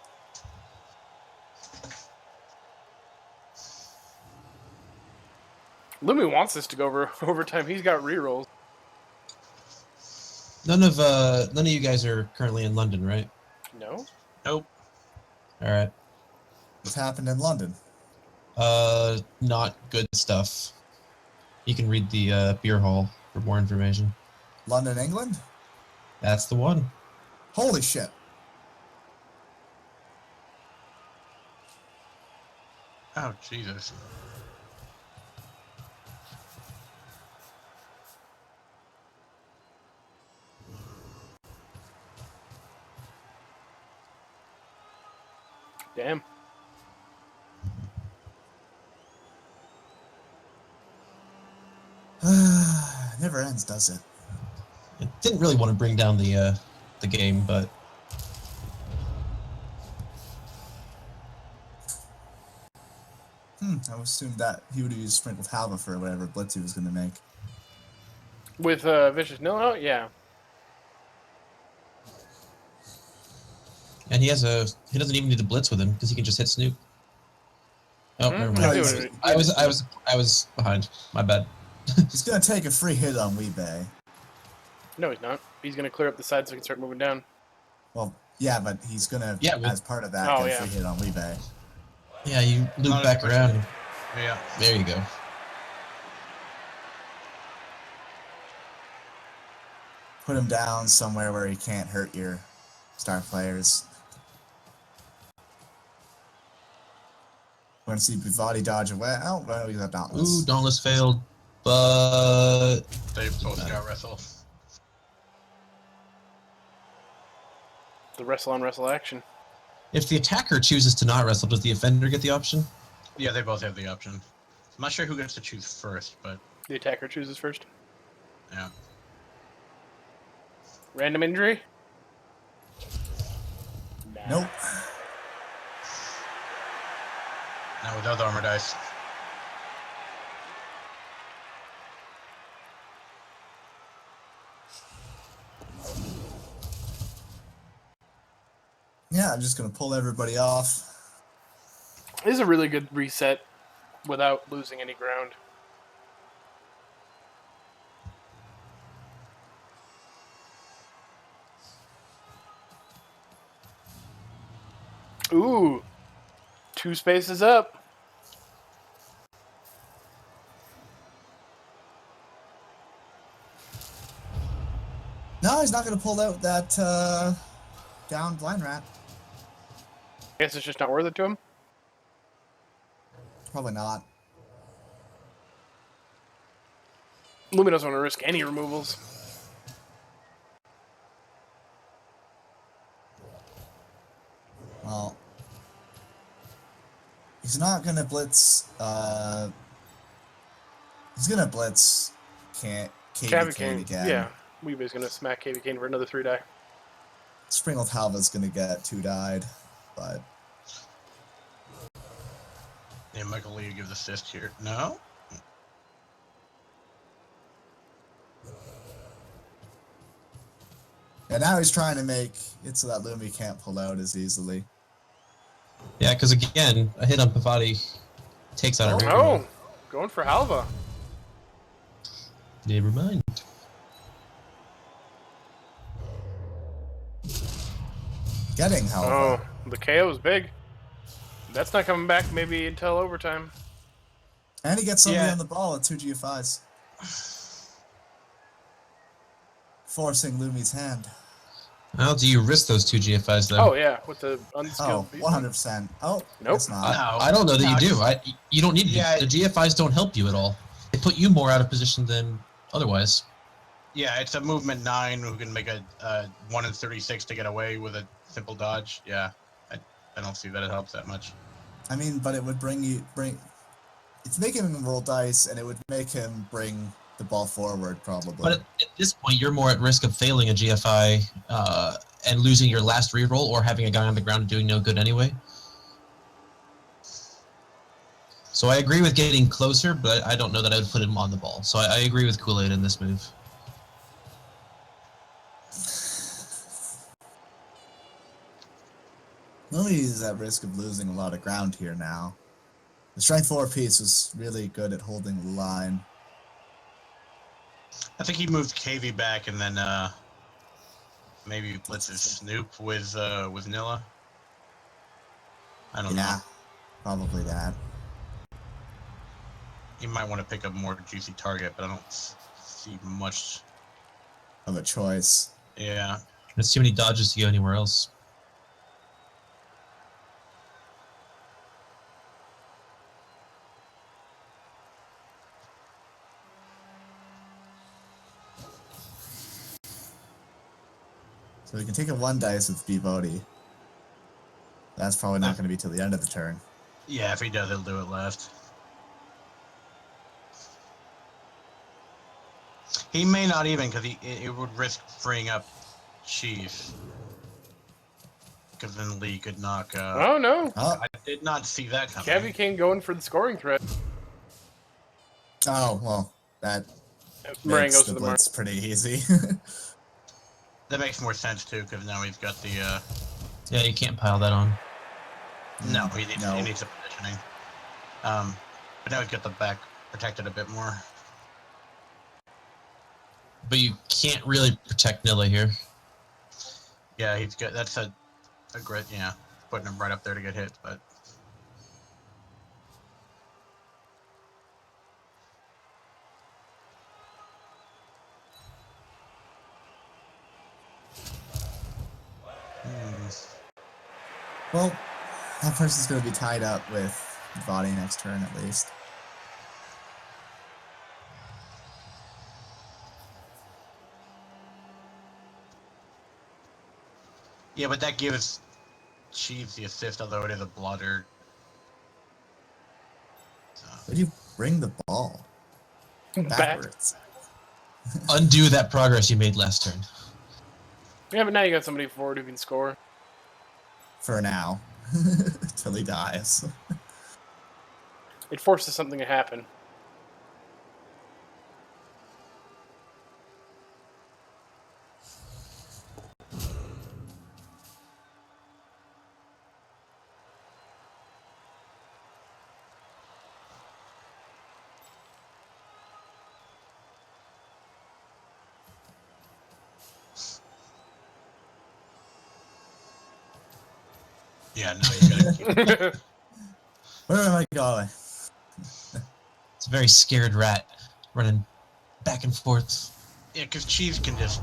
Lumi wants this to go over overtime. He's got rerolls. None of you guys are currently in London, right? No? Nope. All right. What's happened in London? Not good stuff. You can read the beer hall for more information. London, England? That's the one. Holy shit. Oh, Jesus. Damn. Never ends, does it? I didn't really want to bring down the game, but I would assume that he would have used Sprinkled Halva for whatever blitz he was going to make. With Vicious Nil out? Yeah. and he doesn't even need to blitz with him because he can just hit Snoop. Oh, never I mind. see what I was behind. My bad. He's going to take a free hit on Weebay. No, he's not. He's going to clear up the side so he can start moving down. Well, yeah, but he's going to, Yeah, but- as part of that, Oh, get yeah. a free hit on Weebay. Yeah, you loop back 100%. around. Yeah. There you go. Put him down somewhere where he can't hurt your star players. Want to see Buvati dodge away? Oh, well, he's got Dauntless. Ooh, Dauntless failed, but They've both got wrestle. The wrestle on wrestle action. if the attacker chooses to not wrestle, does the offender get the option? Yeah, they both have the option. I'm not sure who gets to choose first, but The attacker chooses first. yeah. Random injury? Nah. Nope. Not without the armor dice. Yeah, I'm just going to pull everybody off. This is a really good reset without losing any ground. Ooh. 2 spaces up. No, he's not going to pull out that down blind rat. Guess it's just not worth it to him. Probably not. Lumi doesn't want to risk any removals. Well, he's not going to blitz. He's going to blitz KV Cabby Kane Kane. again. Yeah. Weebay's going to smack KV Kane for another 3 die. Springled Halva's going to get 2 died, but Yeah, Michael Lee gives assist here. No? And now he's trying to make it so that Lumi can't pull out as easily. Yeah, because again, a hit on Pavati takes out a reroll. Oh, going for Halva. Never mind. Getting Halva. Oh, the KO is big. That's not coming back maybe until overtime. And he gets somebody Yeah. on the ball at 2 GFIs. Forcing Lumi's hand. How do you risk those 2 GFIs though? Oh yeah, with the Oh, unskilled. 100%. Oh, Nope. it's not. No. I don't know that No, you do. just- You don't need Yeah. the GFIs don't help you at all. They put you more out of position than otherwise. Yeah, it's a movement 9 who can make a 1 in 36 to get away with a simple dodge. Yeah, I don't see that it helps that much. I mean, but it would it's making him roll dice, and it would make him bring the ball forward, probably. But at this point, you're more at risk of failing a GFI and losing your last reroll, or having a guy on the ground doing no good anyway. So I agree with getting closer, but I don't know that I would put him on the ball. So I agree with Kool-Aid in this move. Lumi's at risk of losing a lot of ground here now. The strength 4 piece was really good at holding the line. I think he moved KV back and then maybe blitzes Snoop with Nilla. I don't know. Yeah, probably that. He might want to pick up a more juicy target, but I don't see much. Of a choice. Yeah. There's too many dodges to go anywhere else. So we can take a 1 dice with Bivoti. That's probably not going to be till the end of the turn. Yeah, if he does, he'll do it left. He may not even, because it would risk freeing up Chief. Because then Lee could knock. Oh no, Oh, I did not see that coming. Cavi King going for the scoring threat. oh well, that Meringue makes goes the to the mark. blitz pretty easy. That makes more sense too, because now he's got the. Yeah, you can't pile that on. No, he needs No. he needs a positioning. But now he's got the back protected a bit more. But you can't really protect Nilla here. Yeah, he's got. That's a great. Yeah, putting him right up there to get hit, but. Well, that person's going to be tied up with Body next turn at least. Yeah, but that gives Chiefs the assist, although it is a blotter. So. Where do you bring the ball? Backwards. Undo that progress you made last turn. Yeah, but now you got somebody forward who can score. For now. Till he dies. It forces something to happen. Yeah, no, you gotta keep. Where am I going? It's a very scared rat running back and forth. Yeah, because Chiefs can just.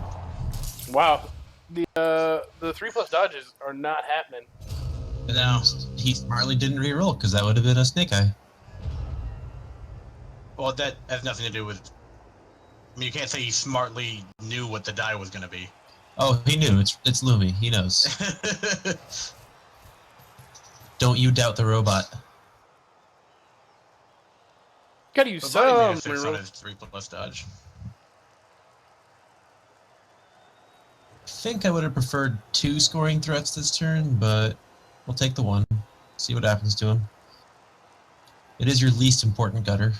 Wow, the 3+ dodges are not happening. And then he smartly didn't re-roll because that would have been a snake eye. Well, that has nothing to do with. I mean, you can't say he smartly knew what the die was going to be. Oh, he knew. It's Lumi. He knows. Don't you doubt the robot. Gotta use But Body made a some 6 on reroll. his 3+ dodge. I think I would have preferred 2 scoring threats this turn, but we'll take the 1. See what happens to him. It is your least important gutter.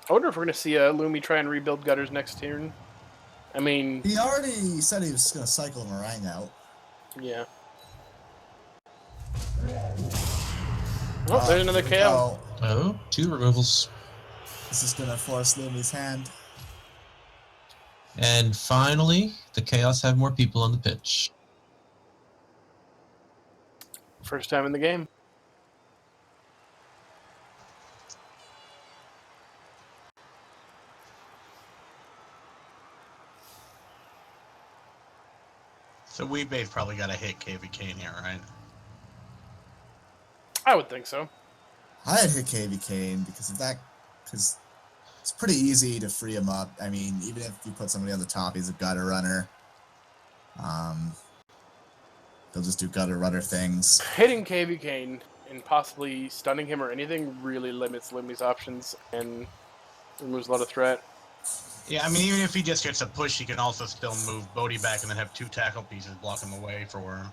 I wonder if we're going to see Lumi try and rebuild gutters next turn. I mean... He already said he was going to cycle Meringue out. Yeah. Oh, there's another KO. Oh, 2 removals. This is going to force Lumi's hand. And finally, the Chaos have more people on the pitch. First time in the game. So Weebay's probably got to hit KVK in here, right? I would think so. I'd hit KV Kane because it's pretty easy to free him up. I mean, even if you put somebody on the top, he's a gutter runner. He'll just do gutter runner things. Hitting KV Kane and possibly stunning him or anything really limits Lumi's options and removes a lot of threat. Yeah, I mean, even if he just gets a push, he can also still move Bodhi back and then have 2 tackle pieces block him away for him.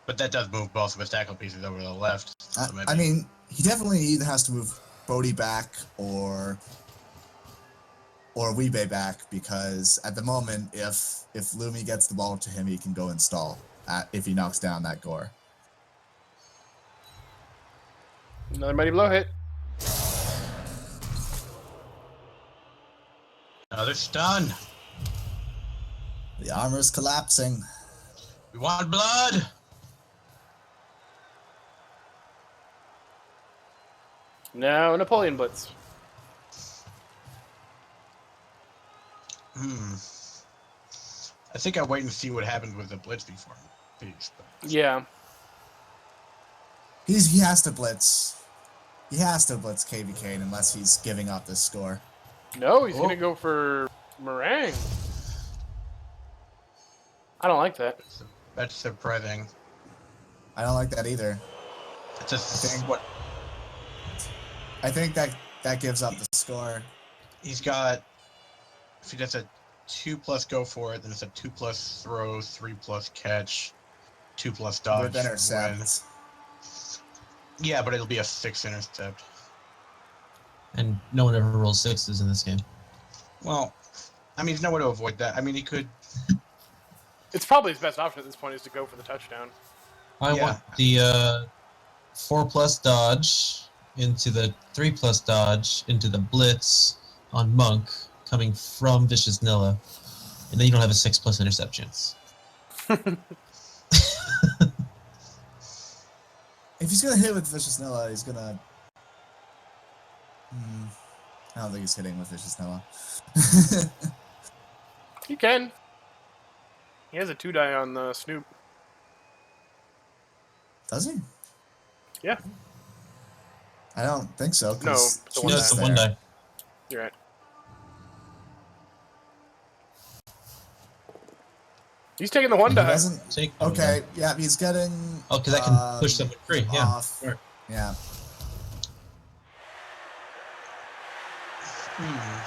But that does move both of his tackle pieces over to the left. So I mean, he definitely either has to move Bodhi back or Weebay back, because at the moment, if Lumi gets the ball to him, he can go install if he knocks down that gore. Another mighty blow hit. Another stun. The armor's collapsing. We want blood. Now Napoleon Blitz. I think I'll wait and see what happens with the blitz before. Yeah. He has to blitz. He has to blitz KV Kane unless he's giving up this score. No, he's going to go for Meringue. I don't like that. That's surprising. I don't like that either. It's just what I think that gives up the score. he's got. If he does a 2+ go for it, then it's a 2+ throw, 3+ catch, 2+ dodge. With intercept. Yeah, but it'll be a 6 intercept. And no one ever rolls 6s in this game. Well, I mean, there's no way to avoid that. I mean, he could. It's probably his best option at this point is to go for the touchdown. I want the 4+ dodge into the 3+ dodge into the blitz on Monk coming from Vicious Nilla, and then you don't have a 6+ intercept chance. If he's gonna hit with Vicious Nilla, he's gonna. I don't think he's hitting with Vicious Nilla. He can. He has a 2-die on the Snoop. Does he? Yeah. I don't think so. No, it's the one No, it's the die. 1 die. You're right. He's taking the 1 He die. doesn't. Take the 1 Okay, die. yeah, he's getting. Oh, because I can push someone free. Yeah. Off. Sure. Yeah.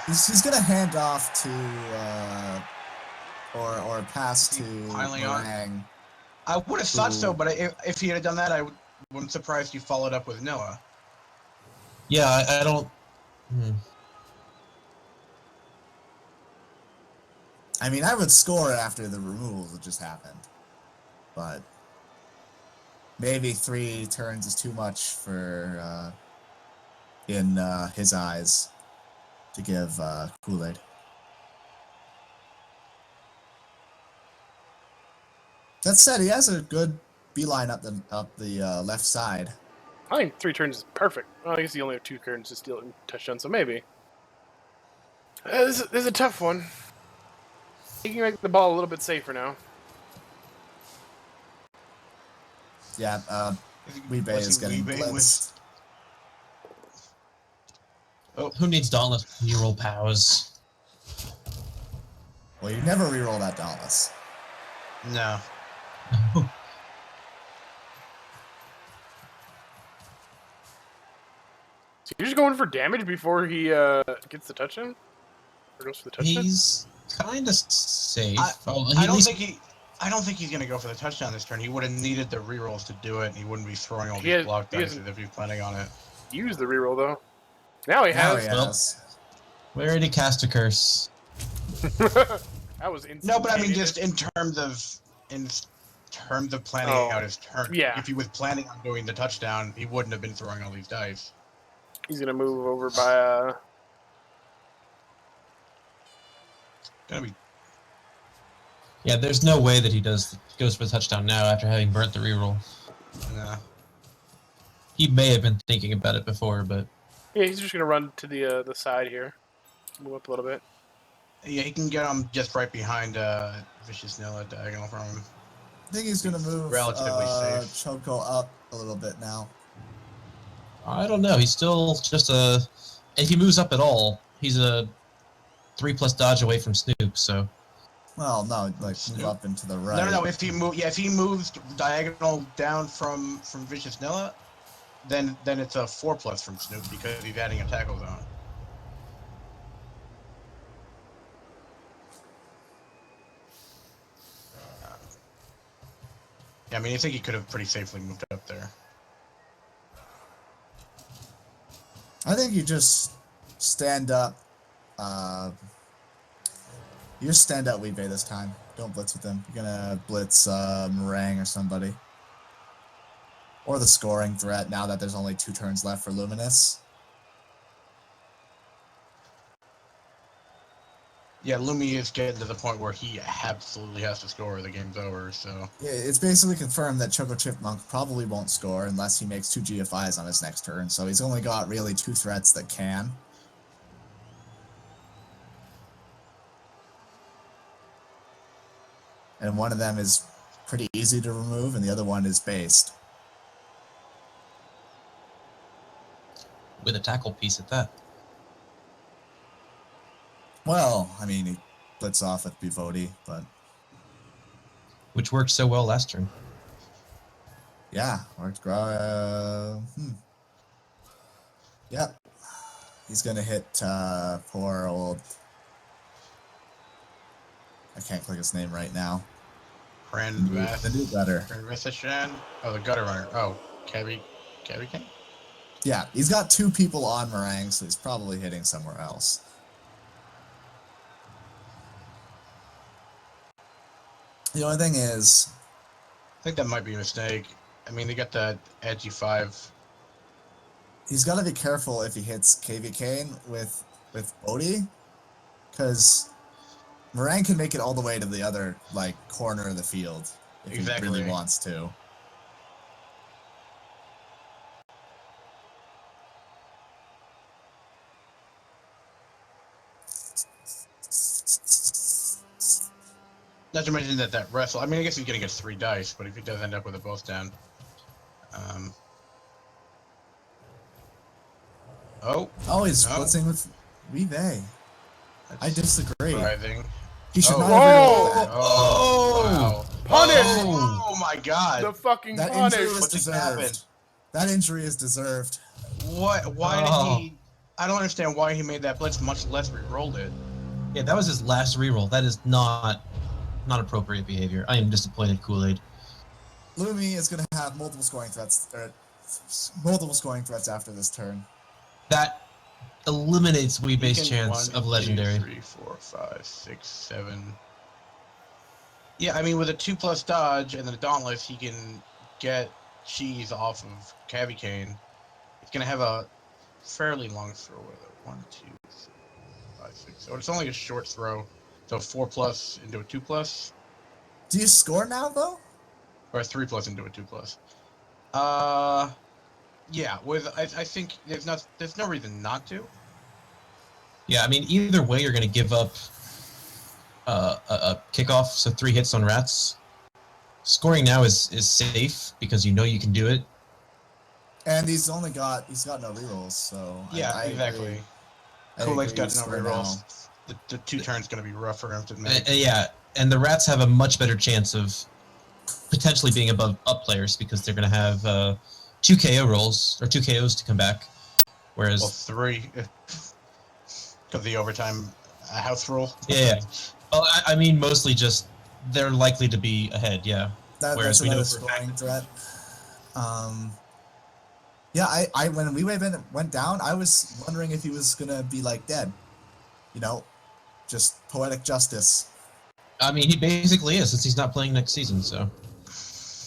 He's gonna hand off to or pass to Piling on. Meringue. I would have thought so, but if he had done that, I wouldn't surprised you followed up with Noah. Yeah, I don't. I mean, I would score after the removals that just happened, but maybe 3 turns is too much for in his eyes to give Kool-Aid. That said, he has a good beeline up the left side. I think 3 turns is perfect. Well, I guess you only have 2 turns to steal and touchdown, so maybe. This is a tough one. He can make the ball a little bit safer now. Yeah, Weebay is getting blitzed. Who needs Dauntless when you roll powers? Well, you never reroll that Dauntless. No. So you're just going for damage before he gets the touchdown? Or goes for the touchdown? He's kind of safe. I don't think he's gonna go for the touchdown this turn. He would have needed the rerolls to do it. And he wouldn't be throwing all these block dice if he's planning on it. use the reroll though. Now he Now has. he has. We already cast a curse. That was No, but I mean, instantaneous. just in terms of planning out his turn. Yeah. If he was planning on doing the touchdown, he wouldn't have been throwing all these dice. He's gonna move over by. Gonna be. Yeah, there's no way that he goes for the touchdown now after having burnt the reroll. He may have been thinking about it before, but Yeah, he's just gonna run to the side here, move up a little bit. Yeah, he can get him just right behind Vicious Nilla diagonal from him. I think he's gonna move Relatively safe. Choco up a little bit now. I don't know. He's still just a. If he moves up at all, he's a 3+ dodge away from Snoop. So Well, no, like Snoop? move up into the right. No. If he moves diagonal down from Vicious Nilla, then it's a 4+ from Snoop because he's adding a tackle zone. Yeah, I mean, I think he could have pretty safely moved up there. I think you just stand up. You just stand up Weebay this time. Don't blitz with him. You're gonna blitz Meringue or somebody. Or the scoring threat now that there's only 2 turns left for Luminous. Yeah, Lumi is getting to the point where he absolutely has to score or the game's over, so... Yeah, it's basically confirmed that Choco Chipmunk probably won't score unless he makes 2 GFIs on his next turn, so he's only got really 2 threats that can. And one of them is pretty easy to remove, and the other one is based. with a tackle piece at that. Well, I mean, he blitz off with Bivodi, but... Which worked so well last turn. Yeah, worked. Yep. He's gonna hit poor old... I can't click his name right now. The new gutter. Oh, the gutter runner. Oh, Cabby King? Yeah, he's got 2 people on Meringue, so he's probably hitting somewhere else. The only thing is... I think that might be a mistake. I mean, they got the edgy 5. He's got to be careful if he hits KV Kane with Bodhi, because Meringue can make it all the way to the other corner of the field if he really wants to. Not to mention that wrestle. I mean, I guess he's gonna get 3 dice, but if he does end up with it both down, Oh, he's blitzing with Rive. I disagree. Surprising. He should not Whoa! have that. Wow. Punish! Oh my God! The fucking That punish! injury is What just deserved. happened? That injury is deserved. What? Why did he? I don't understand why he made that blitz, much less re-rolled it. Yeah, that was his last reroll. That is not appropriate behavior. I am disappointed, Kool-Aid. Lumi is going to have multiple scoring threats after this turn. That eliminates Weebay's chance 1, of legendary. 2, 3, 4, 5, 6, 7. Yeah, I mean, with a 2+ dodge and then a dauntless, he can get cheese off of Cabby Kane. He's gonna have a fairly long throw with it. 1, 2, 3, 5, 6. So it's only a short throw. So 4+ into a 2+, Do you score now, though? or a 3+ into a 2+. Yeah. I think there's no reason not to. Yeah, I mean, either way, you're going to give up a kickoff, so 3 hits on rats. Scoring now is safe because you know you can do it. And he's got no rerolls, so Yeah, I exactly. Kool-Aid's got no rerolls. The 2 turns going to be rough for him to make. Yeah, and the rats have a much better chance of potentially being above up players because they're going to have 2 KO rolls or 2 KOs to come back, whereas 3 because the overtime house rule. Yeah. Well, I mean mostly just they're likely to be ahead. Yeah. That's Whereas we another know for a fact scoring threat. Yeah, I when Wee went down, I was wondering if he was gonna be like dead. You know, just poetic justice. I mean, he basically is since he's not playing next season. So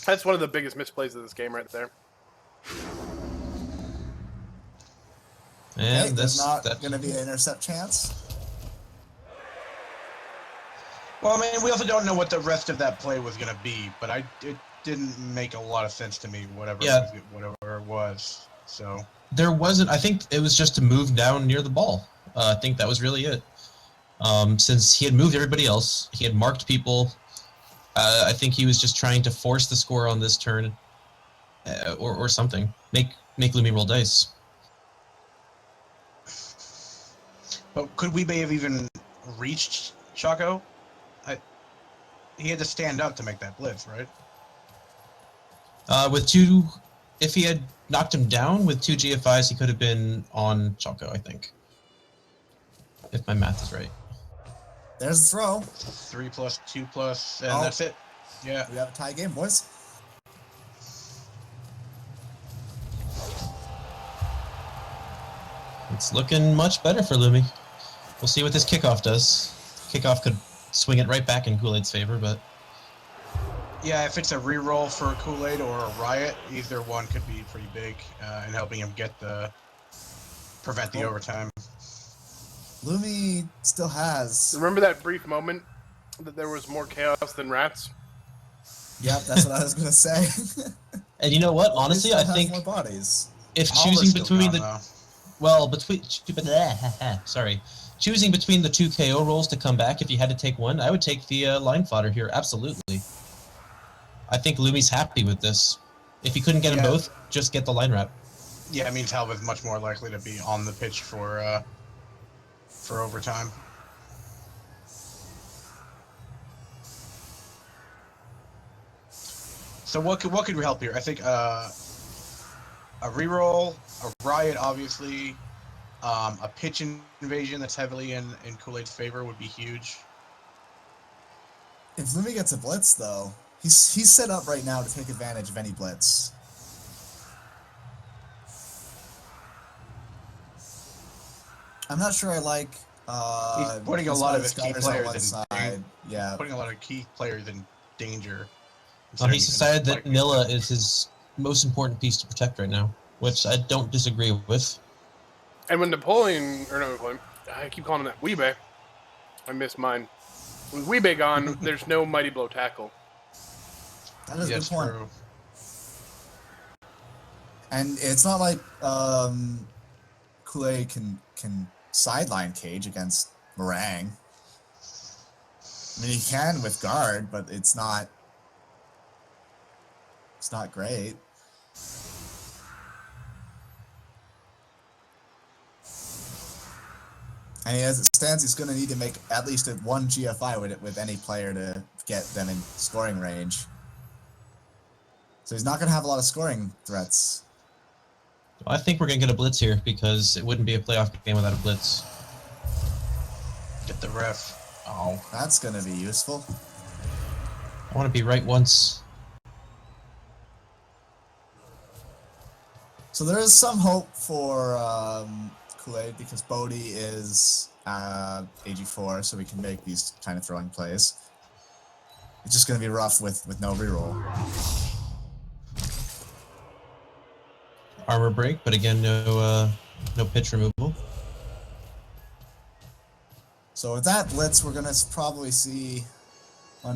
That's one of the biggest misplays of this game right there. Okay, and there's this not that gonna be an intercept chance. Well, I mean, we also don't know what the rest of that play was going to be, but it didn't make a lot of sense to me, Yeah. whatever it was. So there wasn't. I think it was just to move down near the ball. I think that was really it. Since he had moved everybody else, he had marked people. I think he was just trying to force the score on this turn, or something. Make Lumi roll dice. but could we may have even reached Chaco? He had to stand up to make that blitz, right? With two, if he had knocked him down with 2 GFIs, he could have been on Choco, I think. If my math is right. There's the throw. 3 plus 2 plus, and Oh. that's it. Yeah. We have a tie game, boys. It's looking much better for Lumi. We'll see what this kickoff does. Kickoff could swing it right back in Kool-Aid's favor, but Yeah, if it's a reroll for Kool-Aid or a Riot, either one could be pretty big in helping him prevent the overtime. Lumi still has. Remember that brief moment that there was more chaos than rats? Yep, that's what I was gonna say. and you know what? Lumi Honestly, still I has think more bodies. if Oliver's choosing still between gone, choosing between the 2 KO rolls to come back, if you had to take one, I would take the line fodder here. Absolutely. I think Lumi's happy with this. If you couldn't get them both, just get the line wrap. Yeah, it means Helv is much more likely to be on the pitch for overtime. So what could help here? I think a reroll, a riot, obviously, a pitch invasion that's heavily in Kool-Aid's favor would be huge. If Lumi gets a blitz, though, he's set up right now to take advantage of any blitz. I'm not sure I like. He's putting a lot of his key players on one side. Yeah, putting a lot of key players in danger. Well, he's decided that Nilla is his most important piece to protect right now, which I don't disagree with. And when Napoleon, I keep calling him that Weebay. I miss mine. With Weebay gone, there's no Mighty Blow tackle. that is a good point. True. And it's not like Kool-Aid can sideline cage against Meringue. I mean, he can with guard, but it's not great. And as it stands, he's going to need to make at least one GFI with any player to get them in scoring range. So he's not going to have a lot of scoring threats. I think we're going to get a blitz here because it wouldn't be a playoff game without a blitz. Get the ref. Oh, That's going to be useful. I want to be right once. So there is some hope for Kool-Aid because Bodie is AG4, so we can make these kind of throwing plays. It's just going to be rough with no reroll. Armor break, but again, no pitch removal. So with that blitz, we're going to probably see we're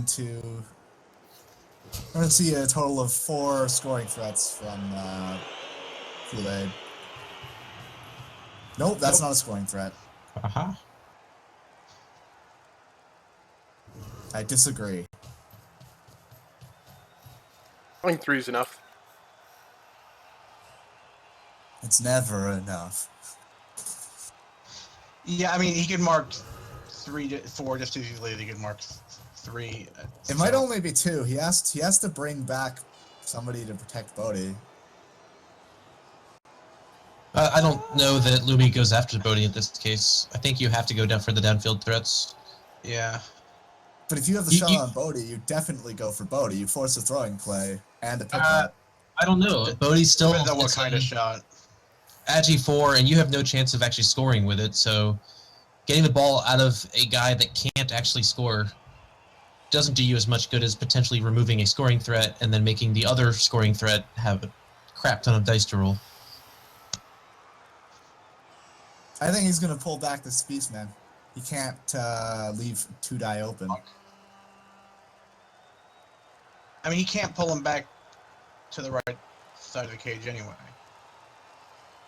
going to see a total of 4 scoring threats from Kool-Aid. Nope, that's not a scoring threat. Aha. I disagree. I think 3 is enough. It's never enough. Yeah, I mean, he could mark 4 just as easily as he could mark 3. It might only be 2. He has to bring back somebody to protect Bodie. I don't know that Lumi goes after Bodie in this case. I think you have to go down for the downfield threats. Yeah. But if you have the shot on Bodie, you definitely go for Bodie. You force a throwing play and a pickup. I don't know. Bodie's still Depends on what it's kind of shot. Agi 4, and you have no chance of actually scoring with it. So, getting the ball out of a guy that can't actually score doesn't do you as much good as potentially removing a scoring threat and then making the other scoring threat have a crap ton of dice to roll. I think he's gonna pull back the Spaceman. He can't leave 2 die open. I mean, he can't pull him back to the right side of the cage anyway.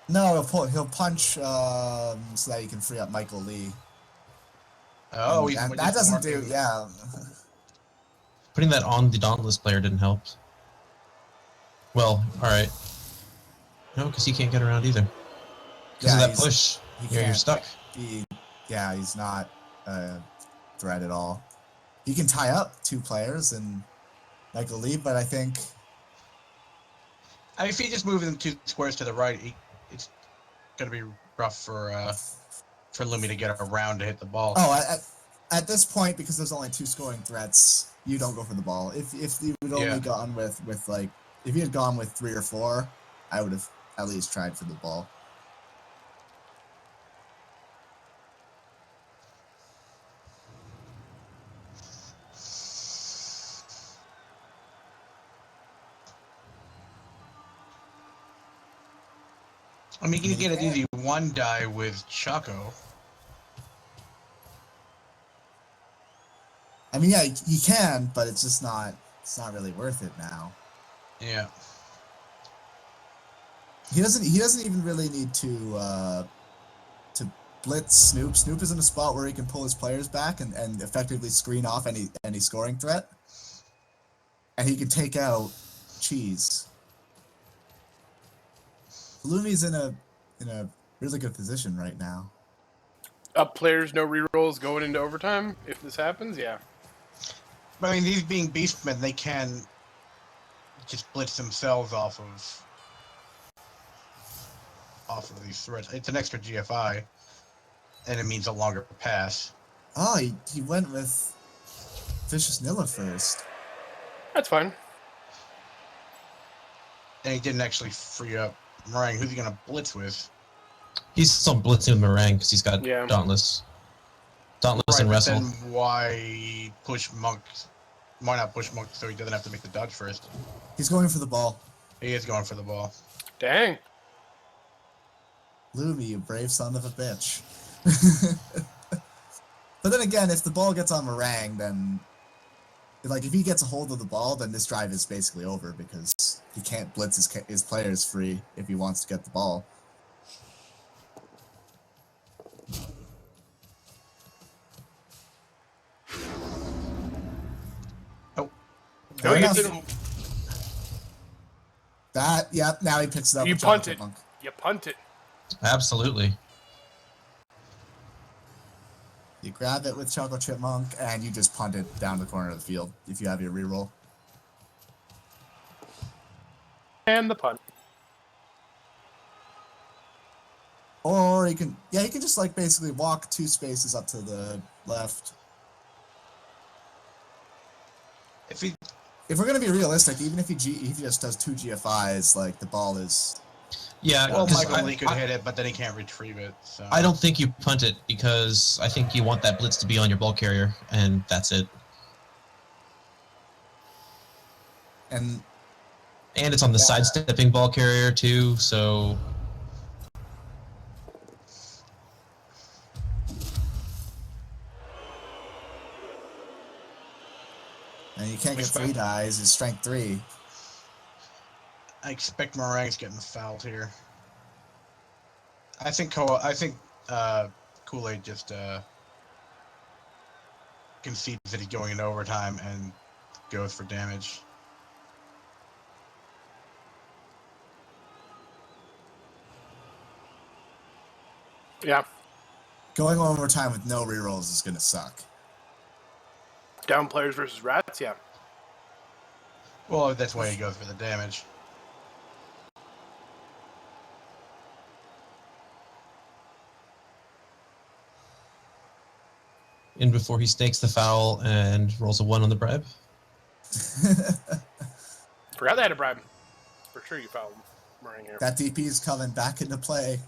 No, he'll punch so that he can free up Michael Lee. Oh, And that doesn't do. Yeah. Putting that on the Dauntless player didn't help. Well, alright. No, because he can't get around either. Because of that push, you're stuck. He's not a threat at all. He can tie up 2 players and Michael Lee, but I think... I mean, if he just moves them 2 squares to the right, it's going to be rough for Lumi to get around to hit the ball. Oh, at this point, because there's only 2 scoring threats, you don't go for the ball. If you would only gone with like, if you had gone with 3 or 4, I would have at least tried for the ball. I mean, you can get an easy 1 die with Choco. I mean, yeah, you can, but it's just not. It's not really worth it now. Yeah. He doesn't even really need to blitz Snoop. Snoop is in a spot where he can pull his players back and effectively screen off any scoring threat. And he can take out Cheese. Lumi's in a really good position right now. Up players, no rerolls going into overtime if this happens, yeah. But I mean, these being Beastmen, they can just blitz themselves off of these threats. It's an extra GFI, and it means a longer pass. Oh, he went with Vicious Nilla first. That's fine. And he didn't actually free up Meringue. Who's he going to blitz with? He's still blitzing Meringue because he's got Dauntless. Dauntless and Wrestle. Then why push Monk? Why not push Monk so he doesn't have to make the dodge first? He's going for the ball. He is going for the ball. Dang. Lumi, you brave son of a bitch. But then again, if the ball gets on Meringue, then... Like, if he gets a hold of the ball, then this drive is basically over because he can't blitz his players free if he wants to get the ball. Oh. No, he gets it. Yep, now he picks it up. You punt it. You punt it. Absolutely. You grab it with Choco Chipmunk, and you just punt it down the corner of the field if you have your reroll. And the punt. Or he can just like basically walk 2 spaces up to the left. If we're gonna be realistic, even if he just does 2 GFIs, like the ball is. Yeah, well, Michael Lee could hit it, but then he can't retrieve it. So. I don't think you punt it because I think you want that blitz to be on your ball carrier, and that's it. And it's on the sidestepping ball carrier too, so. And you can't get 3 dies. It's strength 3. I expect Meringue's getting fouled here. I think Kool-Aid just concedes that he's going into overtime and goes for damage. Yeah. Going overtime with no rerolls is gonna suck. Down players versus rats, yeah. Well, that's why he goes for the damage. In before he stakes the foul and rolls a 1 on the bribe. Forgot they had a bribe. For sure you fouled Meringue here. That DP is coming back into play.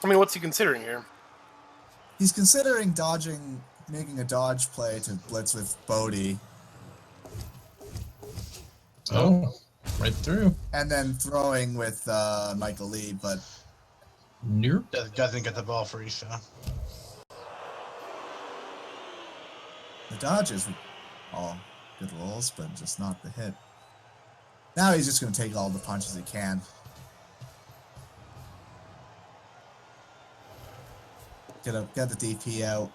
I mean, what's he considering here? He's considering making a dodge play to blitz with Bodie. Oh, right through. And then throwing with Michael Lee, but Nope. Doesn't get the ball free, so. the dodge is all good rolls, but just not the hit. Now he's just going to take all the punches he can. Get the DP out.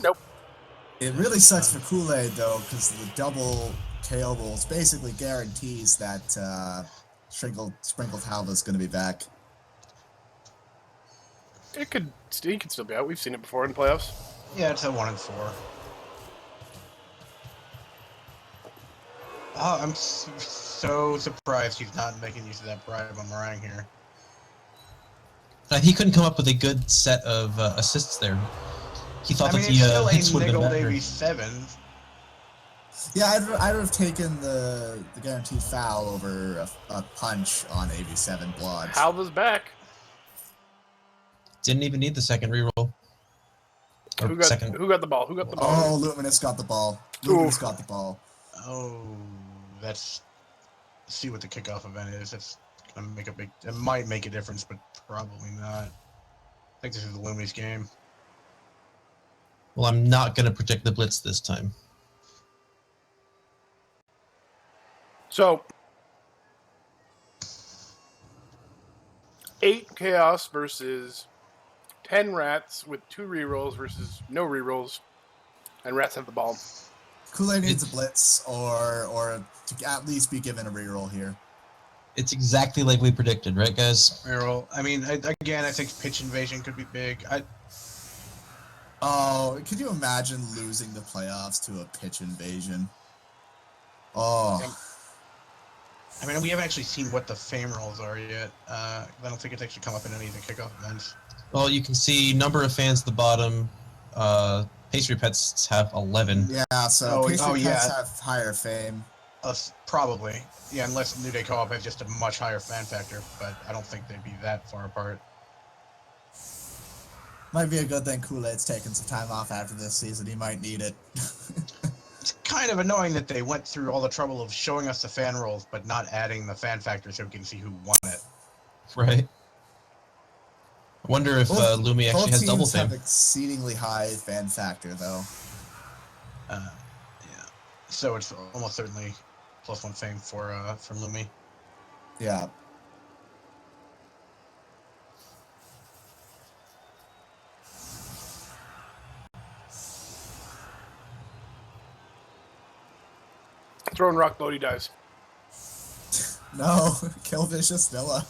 Nope. It really sucks for Kool-Aid, though, because the double KO rolls basically guarantees that Sprinkled Halva's going to be back. He could still be out. We've seen it before in the playoffs. Yeah, it's a 1 and 4. Oh, I'm so surprised he's not making use of that bribe on Meringue here. He couldn't come up with a good set of assists there. He thought I mean, that it's the still hits a would have been nickel better. 87. Yeah, I'd have taken the guaranteed foul over a punch on 87 blodge. Halva's back. Didn't even need the second reroll. Who got the ball? Who got the ball? Oh, Luminous got the ball. Luminous got the ball. Oh, let's see what the kickoff event is. It's gonna make it might make a difference, but probably not. I think this is the Lumi's game. Well, I'm not going to predict the blitz this time. So, 8 Chaos versus 10 Rats with 2 rerolls versus no rerolls, and Rats have the ball. Kool-Aid needs a blitz or to at least be given a reroll here. It's exactly like we predicted, right, guys? Reroll. I mean, again, I think pitch invasion could be big. Oh, could you imagine losing the playoffs to a pitch invasion? Oh. I mean, we haven't actually seen what the fame rolls are yet. I don't think it's actually come up in any of the kickoff events. Well, you can see number of fans at the bottom. Pastry Pets have 11. Yeah, so Pastry Pets have higher fame. Probably. Yeah, unless New Day Co-op has just a much higher fan factor, but I don't think they'd be that far apart. Might be a good thing Kool-Aid's taking some time off after this season. He might need it. It's kind of annoying that they went through all the trouble of showing us the fan rolls, but not adding the fan factor so we can see who won it. Right. I wonder if Lumi actually has double fame. Both teams have exceedingly high fan factor, though. Yeah. So it's almost certainly +1 fame for Lumi. Yeah. Throwing rock, Bodie dies. No, kill Vicious Nilla.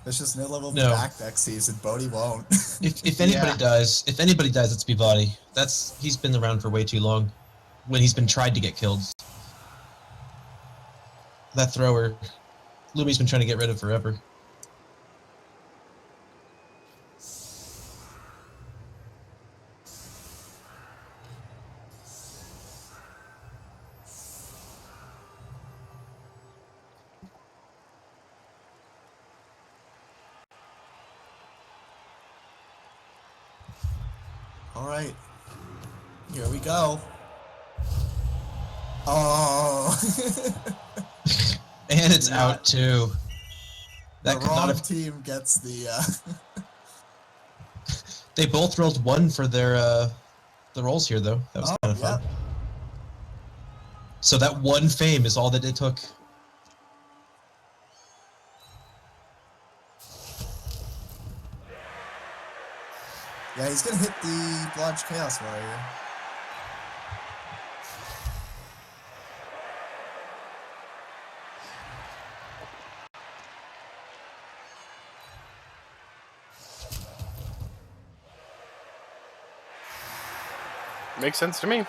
Vicious Nilla will be back next season. Bodie won't. If anybody dies, it's Bivati. He's been around for way too long. When he's been tried to get killed. That thrower, Lumi's been trying to get rid of forever. All right, here we go. Oh, and it's out too. That the wrong team gets the. They both rolled 1 for their the rolls here, though. That was kind of fun. So that 1 fame is all that it took. Yeah, he's gonna hit the Blodge Chaos Warrior. Makes sense to me.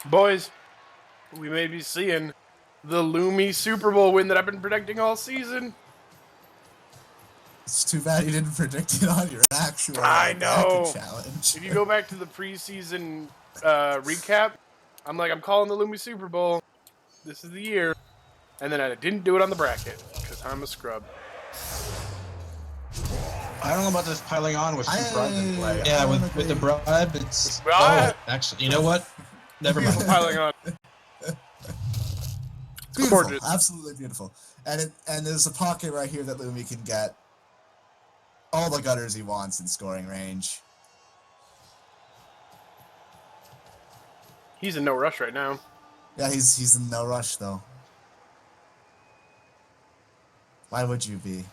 Boys, we may be seeing The Lumi Super Bowl win that I've been predicting all season. It's too bad you didn't predict it on your actual I know. bracket challenge. If you go back to the preseason recap, I'm calling the Lumi Super Bowl. This is the year. And then I didn't do it on the bracket because I'm a scrub. I don't know about this piling on with two bribes in play. Yeah, with the bribe, it's... Bribe. Oh, actually, you know what? Never mind. Piling on. Beautiful, Gorgeous. absolutely beautiful. And there's a pocket right here that Lumi can get all the gutters he wants in scoring range. He's in no rush right now. Yeah, he's in no rush though. Why would you be?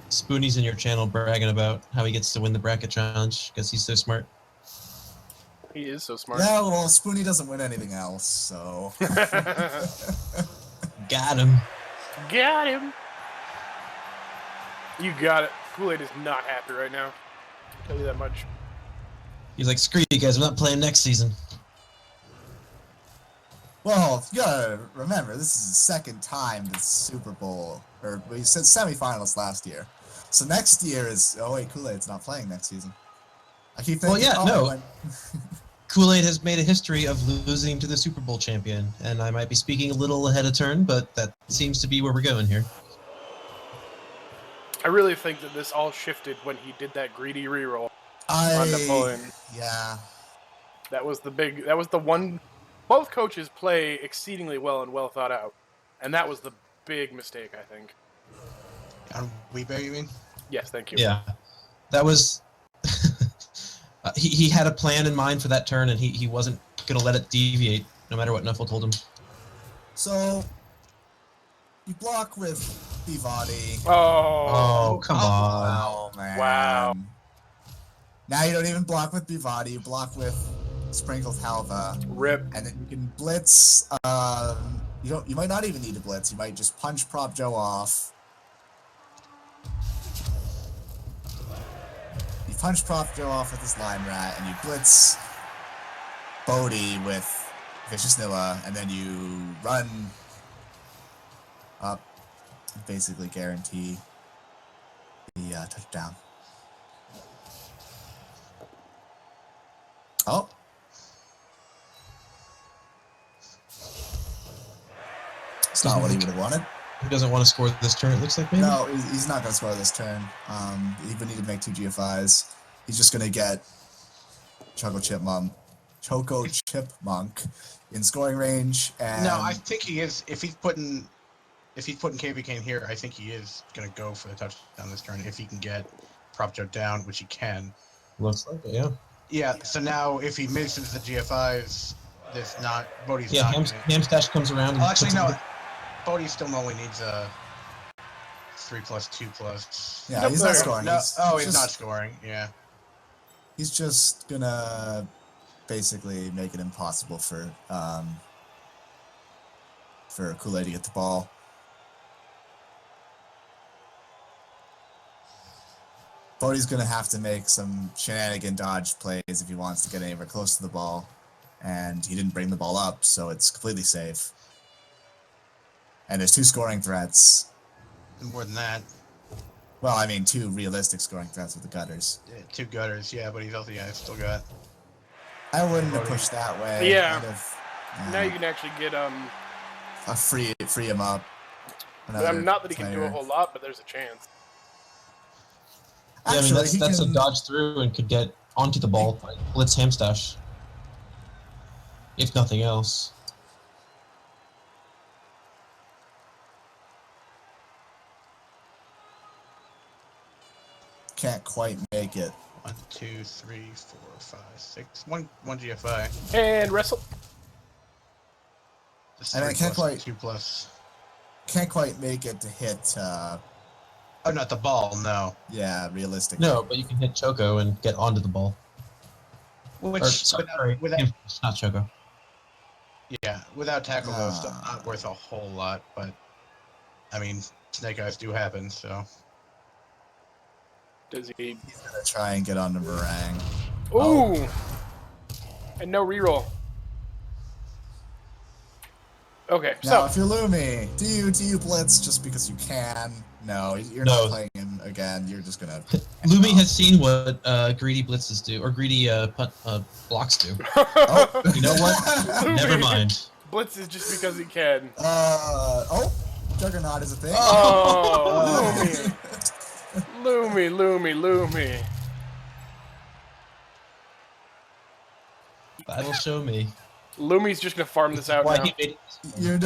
Spoonie's in your channel bragging about how he gets to win the bracket challenge because he's so smart. He is so smart. Yeah, well, Spoonie doesn't win anything else, so... Got him. Got him. You got it. Kool-Aid is not happy right now. I'll tell you that much. He's like, screw you guys, I'm not playing next season. Well, you gotta remember, this is the second time this Super Bowl, or we said semifinals last year. So next year is, oh wait, Kool-Aid's not playing next season. I keep thinking, Well, yeah, no. Kool-Aid has made a history of losing to the Super Bowl champion, and I might be speaking a little ahead of turn, but that seems to be where we're going here. I really think that this all shifted when he did that greedy reroll on Napoleon. Yeah. That was the one. Both coaches play exceedingly well and well thought out, and that was the big mistake, I think. Weebear, you mean? Yes, thank you. Yeah, that was... he had a plan in mind for that turn, and he wasn't going to let it deviate, no matter what Nuffle told him. So, you block with Bivati. Oh, come on. Wow, man. Wow. Now you don't even block with Bivati, you block with Sprinkled Halva. Rip. And then you can blitz. You might not even need to blitz. You might just punch Prop Joe off. You punch Prop Joe off with his Lime Rat, and you blitz Bodhi with Vicious Nilla, and then you run up, and basically guarantee the touchdown. Oh. It's not what he would have wanted. He doesn't want to score this turn, it looks like, maybe? No, he's not going to score this turn. He would need to make 2 GFIs. He's just going to get Choco Chipmunk in scoring range. And No, I think he is. If he's putting KB Kane here, I think he is going to go for the touchdown this turn if he can get Prop Joe down, which he can. Looks like it, yeah. Yeah, so now if he misses the GFIs, Bodhi's Yeah, not. Hamstash comes around and Actually, puts no. it- Bodhi still only needs a 3+, 2+. yeah, he's not scoring. No, he's just, not scoring. Yeah. He's just going to basically make it impossible for Kool-Aid to get the ball. Bodhi's going to have to make some shenanigan dodge plays if he wants to get anywhere close to the ball. And he didn't bring the ball up, so it's completely safe. And there's 2 scoring threats. More than that. Well, I mean, 2 realistic scoring threats with the gutters. Yeah, 2 gutters, yeah, but he's also, still got. I wouldn't have pushed that way. Yeah. I'd have, Now you can actually get free him up. not that he can do a whole lot, but there's a chance. Yeah, I mean, Actually, that's a dodge through and could get onto the ball. Like, blitz Hamstash. If nothing else. can't quite make it. 1, 2, 3, 4, 5, 6. One GFI. And wrestle. And I can't quite 2+. Can't quite make it to hit. Oh, not the ball. No. Yeah, realistic. No, but you can hit Choco and get onto the ball. Which Or, sorry, it's not Choco. Yeah, without tackle though, still not worth a whole lot. But I mean, snake eyes do happen, so. Does he? He's gonna try and get onto Meringue. Ooh! And no reroll. Okay, Now, so if you're Lumi, do you blitz just because you can? No, you're No. not playing him again. You're just gonna. Lumi has seen what greedy blitzes do, or greedy blocks do. Oh, You know what? Lumi Never mind. blitzes just because he can. Oh, Juggernaut is a thing. Oh, Lumi. That'll show me. Lumi's just gonna farm this out Why now. he made it. You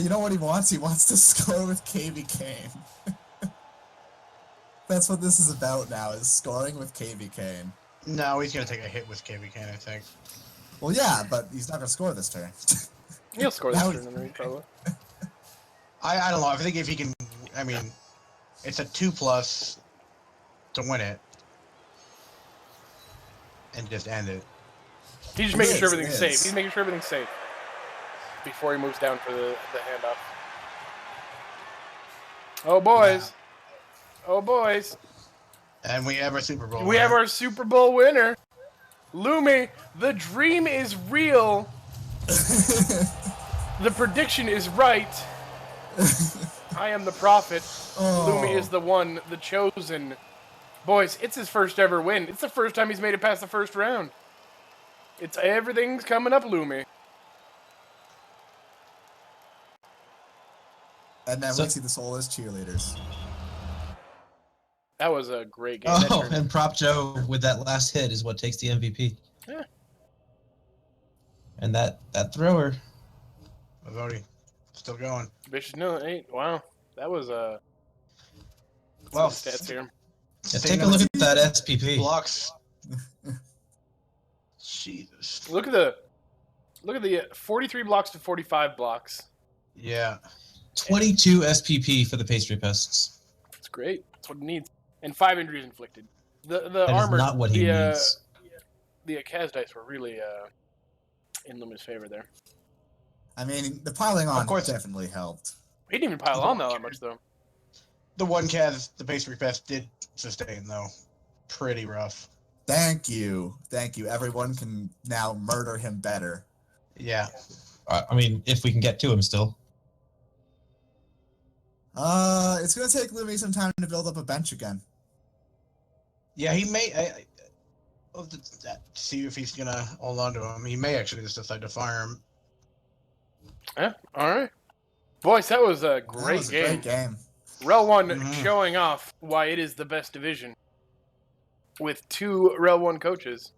know what he wants? He wants to score with KV Kane. That's what this is about now, is scoring with KV Kane. No, he's gonna take a hit with KV Kane, I think. Well, yeah, but he's not gonna score this turn. He'll score this Now turn, I mean, probably. I don't know. I think if he can, I mean, it's a 2+ to win it, and just end it. He's just making sure everything's safe. He's making sure everything's safe before he moves down for the handoff. Oh boys, oh boys. And we have our Super Bowl. We have our Super Bowl winner, Lumi. The dream is real. The prediction is right. I am the prophet. Lumi is the one, the chosen. Boys, it's his first ever win. It's the first time he's made it past the first round. It's everything's coming up, Lumi. And then we see the soulless cheerleaders. That was a great game. Oh, and Prop Joe with that last hit is what takes the MVP. Yeah. And that thrower. Voti, still going. Vicious no 8. Wow. That was Well, stats here. Yeah, take a look at that SPP. Blocks. Jesus. Look at the 43 blocks to 45 blocks. Yeah. 22 SPP for the Pastry Pests. That's great. That's what it needs. And 5 injuries inflicted. The That armor. is not what he needs. The Kaz dice were really in Lumi's favor there. I mean, the piling on Of course. definitely helped. He didn't even pile on that much though. The one Kaz the Pastry Pest did sustain, though. Pretty rough. Thank you. Everyone can now murder him better. Yeah. I mean, if we can get to him still. It's gonna take Lumi some time to build up a bench again. Yeah, he may. I'll see if he's gonna hold on to him. He may actually just decide to fire him. Yeah. All right. Boys, that was a That great was a game. great game. REL 1 showing off why it is the best division with 2 REL 1 coaches.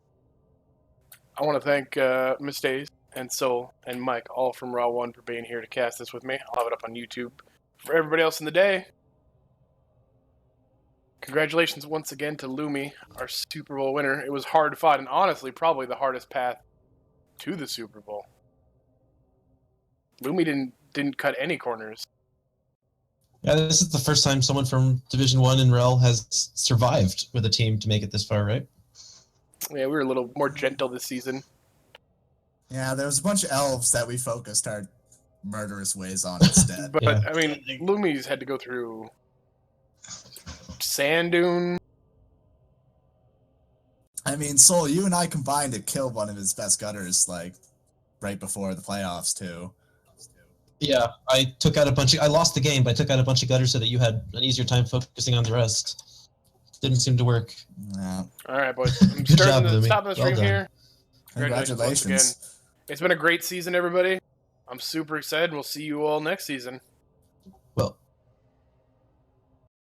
I want to thank Mistays and Soul and Mike, all from REL 1, for being here to cast this with me. I'll have it up on YouTube for everybody else in the day. Congratulations once again to Lumi, our Super Bowl winner. It was hard fought, and honestly, probably the hardest path to the Super Bowl. Lumi didn't cut any corners. Yeah, this is the first time someone from Division 1 in REL has survived with a team to make it this far, right? Yeah, we were a little more gentle this season. Yeah, there was a bunch of elves that we focused our murderous ways on instead. But, Yeah. I mean, Lumi's had to go through Sand Dune. I mean, Soul, you and I combined to kill one of his best gutters, like, right before the playoffs, too. Yeah, I lost the game, but I took out a bunch of gutters so that you had an easier time focusing on the rest. Didn't seem to work. Yeah. All right, boys. I'm Good job, Lumi. stopping the stream Well done. here. Congratulations. Once again. It's been a great season, everybody. I'm super excited. We'll see you all next season.